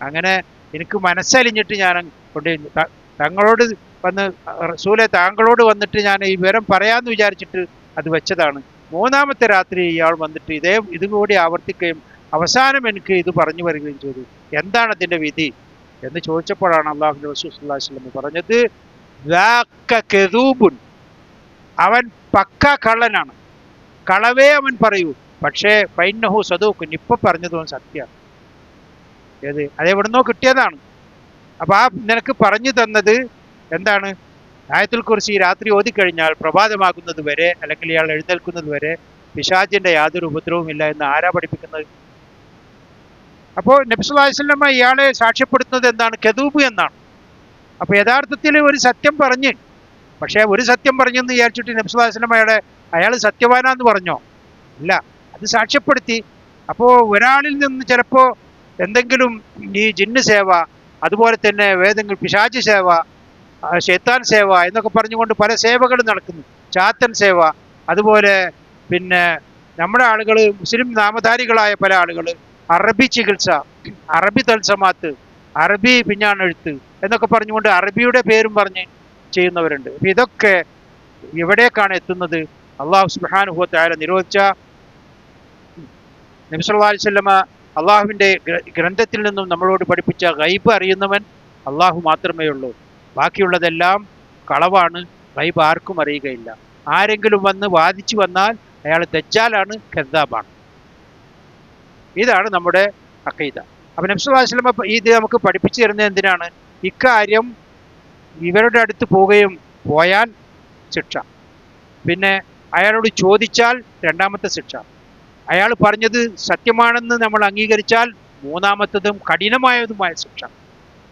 അങ്ങനെ എനിക്ക് മനസ്സലിഞ്ഞിട്ട് ഞാൻ കൊണ്ട് തങ്ങളോട് വന്ന് റസൂലെ താങ്കളോട് വന്നിട്ട് ഞാൻ ഈ വിവരം പറയാമെന്ന് വിചാരിച്ചിട്ട് അത് വെച്ചതാണ്. മൂന്നാമത്തെ രാത്രി ഇയാൾ വന്നിട്ട് ഇതും കൂടി ആവർത്തിക്കുകയും അവസാനം എനിക്ക് ഇത് പറഞ്ഞു വരികയും ചെയ്തു, എന്താണ് അതിൻ്റെ വിധി എന്ന് ചോദിച്ചപ്പോഴാണ് അള്ളാഹുവിൻ്റെ റസൂൽ സല്ലല്ലാഹു അലൈഹി വസല്ലം പറഞ്ഞത്, ദാക കദൂബുൻ, അവൻ പക്ക കള്ളനാണ്, കളവേ അവൻ പറയൂ, പക്ഷേ ഫൈന്നഹു സദൂഖുൻ, ഇപ്പൊ പറഞ്ഞതും സത്യമാണ്. ഏത് അതെവിടുന്നോ കിട്ടിയതാണ്. അപ്പൊ ആ നിനക്ക് പറഞ്ഞു തന്നത് എന്താണ്? ആയത്തുൽ കുർസി രാത്രി ഓതിക്കഴിഞ്ഞാൽ പ്രഭാതമാകുന്നത് വരെ അല്ലെങ്കിൽ ഇയാൾ എഴുന്നേൽക്കുന്നത് വരെ പിശാചിന്റെ യാതൊരു ഉപദ്രവമില്ല എന്ന് ആരാ പഠിപ്പിക്കുന്നത്? അപ്പോൾ നബി സല്ലല്ലാഹു അലൈഹി വസല്ലം ഇയാളെ സാക്ഷ്യപ്പെടുത്തുന്നത് എന്താണ്? കദൂബ് എന്നാണ്. അപ്പൊ യഥാർത്ഥത്തിൽ ഒരു സത്യം പറഞ്ഞ്, പക്ഷേ ഒരു സത്യം പറഞ്ഞെന്ന് വിചാരിച്ചിട്ട് നബി സല്ലല്ലാഹു അലൈഹി വസല്ലം അയാൾ സത്യവാനാന്ന് പറഞ്ഞോ? ഇല്ല, അത് സാക്ഷ്യപ്പെടുത്തി. അപ്പോൾ ഒരാളിൽ നിന്ന് ചിലപ്പോൾ എന്തെങ്കിലും ഈ ജിന്ന് സേവ, അതുപോലെ തന്നെ വേദങ്ങൾ പിശാച് സേവ, ശൈത്താൻ സേവ എന്നൊക്കെ പറഞ്ഞുകൊണ്ട് പല സേവകളും നടക്കുന്നു. ചാത്തൻ സേവ, അതുപോലെ പിന്നെ നമ്മുടെ ആളുകൾ, മുസ്ലിം നാമധാരികളായ പല ആളുകൾ അറബി ചികിത്സ, അറബി തൽസമാത്ത്, അറബി പിഞ്ഞാണെഴുത്ത് എന്നൊക്കെ പറഞ്ഞുകൊണ്ട് അറബിയുടെ പേരും പറഞ്ഞ് ചെയ്യുന്നവരുണ്ട്. അപ്പം ഇതൊക്കെ എവിടേക്കാണ് എത്തുന്നത്? അള്ളാഹു സുബ്ഹാനഹു വ തആല നിരോധിച്ച, നബി സല്ലല്ലാഹു അലൈഹി വസല്ലമ അള്ളാഹുവിൻ്റെ ഗ്രന്ഥത്തിൽ നിന്നും നമ്മളോട് പഠിപ്പിച്ച ഗൈബ് അറിയുന്നവൻ അള്ളാഹു മാത്രമേ ഉള്ളൂ. ബാക്കിയുള്ളതെല്ലാം കളവാണ്, ഗൈബ് ആർക്കും അറിയുകയില്ല. ആരെങ്കിലും വന്ന് വാദിച്ചു വന്നാൽ അയാൾ ദജ്ജാലാണ്, കദ്ദാബാണ്. ഇതാണ് നമ്മുടെ അഖീദ. അപ്പം നബി സല്ലല്ലാഹു അലൈഹി വസല്ലമ ഇത് നമുക്ക് പഠിപ്പിച്ചു തരുന്നത് എന്തിനാണ്? ഇക്കാര്യം ഇവരുടെ അടുത്ത് പോയാൽ ശിക്ഷ, പിന്നെ അയാളോട് ചോദിച്ചാൽ രണ്ടാമത്തെ ശിക്ഷ, അയാൾ പറഞ്ഞത് സത്യമാണെന്ന് നമ്മൾ അംഗീകരിച്ചാൽ മൂന്നാമത്തതും കഠിനമായതുമായ ശിക്ഷ.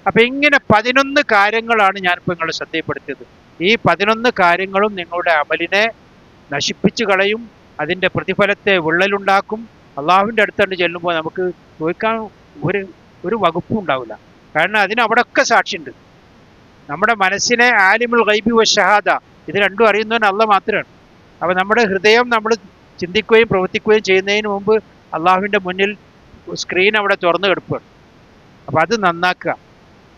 അപ്പം ഇങ്ങനെ 11 കാര്യങ്ങളാണ് ഞാനിപ്പോൾ നിങ്ങളെ ശ്രദ്ധയപ്പെടുത്തിയത്. ഈ 11 കാര്യങ്ങളും നിങ്ങളുടെ അമലിനെ നശിപ്പിച്ചു കളയും, അതിൻ്റെ പ്രതിഫലത്തെ വിള്ളലുണ്ടാക്കും. അള്ളാഹുവിൻ്റെ അടുത്തുകൊണ്ട് ചെല്ലുമ്പോൾ നമുക്ക് ചോദിക്കാൻ ഒരു വകുപ്പും ഉണ്ടാവില്ല. കാരണം അതിനവിടെയൊക്കെ സാക്ഷിയുണ്ട്. നമ്മുടെ മനസ്സിനെ ആലിമുൽ ഗൈബി വ ഷഹാദ, ഇത് രണ്ടും അറിയുന്നവൻ അള്ളാഹ് മാത്രമാണ്. അപ്പോൾ നമ്മുടെ ഹൃദയം നമ്മൾ ചിന്തിക്കുകയും പ്രവർത്തിക്കുകയും ചെയ്യുന്നതിന് മുമ്പ് അള്ളാഹുവിൻ്റെ മുന്നിൽ സ്ക്രീൻ അവിടെ തുറന്നു കിടക്കുകയാണ്. അപ്പോൾ അത് നന്നാക്കുക.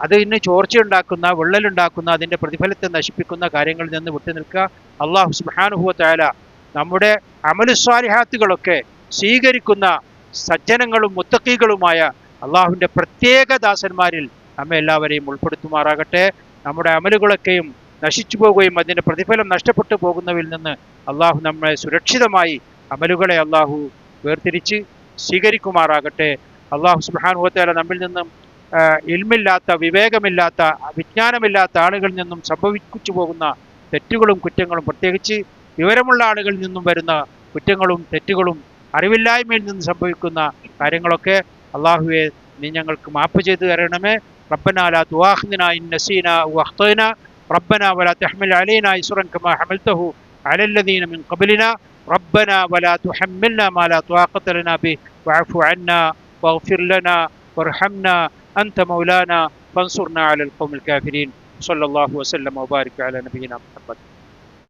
അത് ഇന്ന് ചോർച്ചയുണ്ടാക്കുന്ന, വിള്ളലുണ്ടാക്കുന്ന, അതിൻ്റെ പ്രതിഫലത്തെ നശിപ്പിക്കുന്ന കാര്യങ്ങളിൽ നിന്ന് വിട്ടു നിൽക്കുക. അള്ളാഹു സുബ്ഹാനഹു വ തആല നമ്മുടെ അമലുസ്വാലിഹാത്തുകളൊക്കെ സ്വീകരിക്കുന്ന സജ്ജനങ്ങളും മുത്തഖീകളുമായ അള്ളാഹുവിൻ്റെ പ്രത്യേക ദാസന്മാരിൽ നമ്മെ എല്ലാവരെയും ഉൾപ്പെടുത്തുമാറാകട്ടെ. നമ്മുടെ അമലുകളൊക്കെയും നശിച്ചു പോവുകയും അതിൻ്റെ പ്രതിഫലം നഷ്ടപ്പെട്ടു പോകുന്നതിൽ നിന്ന് അള്ളാഹു നമ്മളെ സുരക്ഷിതമായി അമലുകളെ അള്ളാഹു വേർതിരിച്ച് സ്വീകരിക്കുമാറാകട്ടെ. അള്ളാഹു സുബ്ഹാനഹു വ തആല നമ്മിൽ നിന്നും ഇൽമില്ലാത്ത, വിവേകമില്ലാത്ത, വിജ്ഞാനമില്ലാത്ത ആളുകളിൽ നിന്നും സംഭവിച്ചു പോകുന്ന തെറ്റുകളും കുറ്റങ്ങളും, പ്രത്യേകിച്ച് വിവരമുള്ള ആളുകളിൽ നിന്നും വരുന്ന കുറ്റങ്ങളും തെറ്റുകളും അറിവില്ലായ്മയിൽ നിന്ന് സംഭവിക്കുന്ന കാര്യങ്ങളൊക്കെ അള്ളാഹുവെ നീ ഞങ്ങൾക്ക് മാപ്പ് ചെയ്തു തരണമേ. റബ്ബനാ ലാ തുആഖിദ്നാ ഇൻ നസീനാ ഔ അഖ്തഅനാ റബ്ബനാ വലാ തഹ്മിൽ അലൈനാ ഇസ്റൻ കമാ ഹമൽതഹു അലൽ ലദീന മിൻ ഖബ്ലിനാ റബ്ബനാ വലാ തുഹമ്മിൽനാ മാ ലാ തുആഖത ലനാ ബിഹി വഅഫു അന്നാ വഗ്ഫിർ ലനാ വർഹംനാ അൻത മൗലാനാ ഫൻസുർനാ അലൽ ഖൗമിൽ കാഫിരീൻ. സ്വല്ലല്ലാഹു വസല്ലം വബാരിക അലാ നബിയിനാ മുഹമ്മദ്.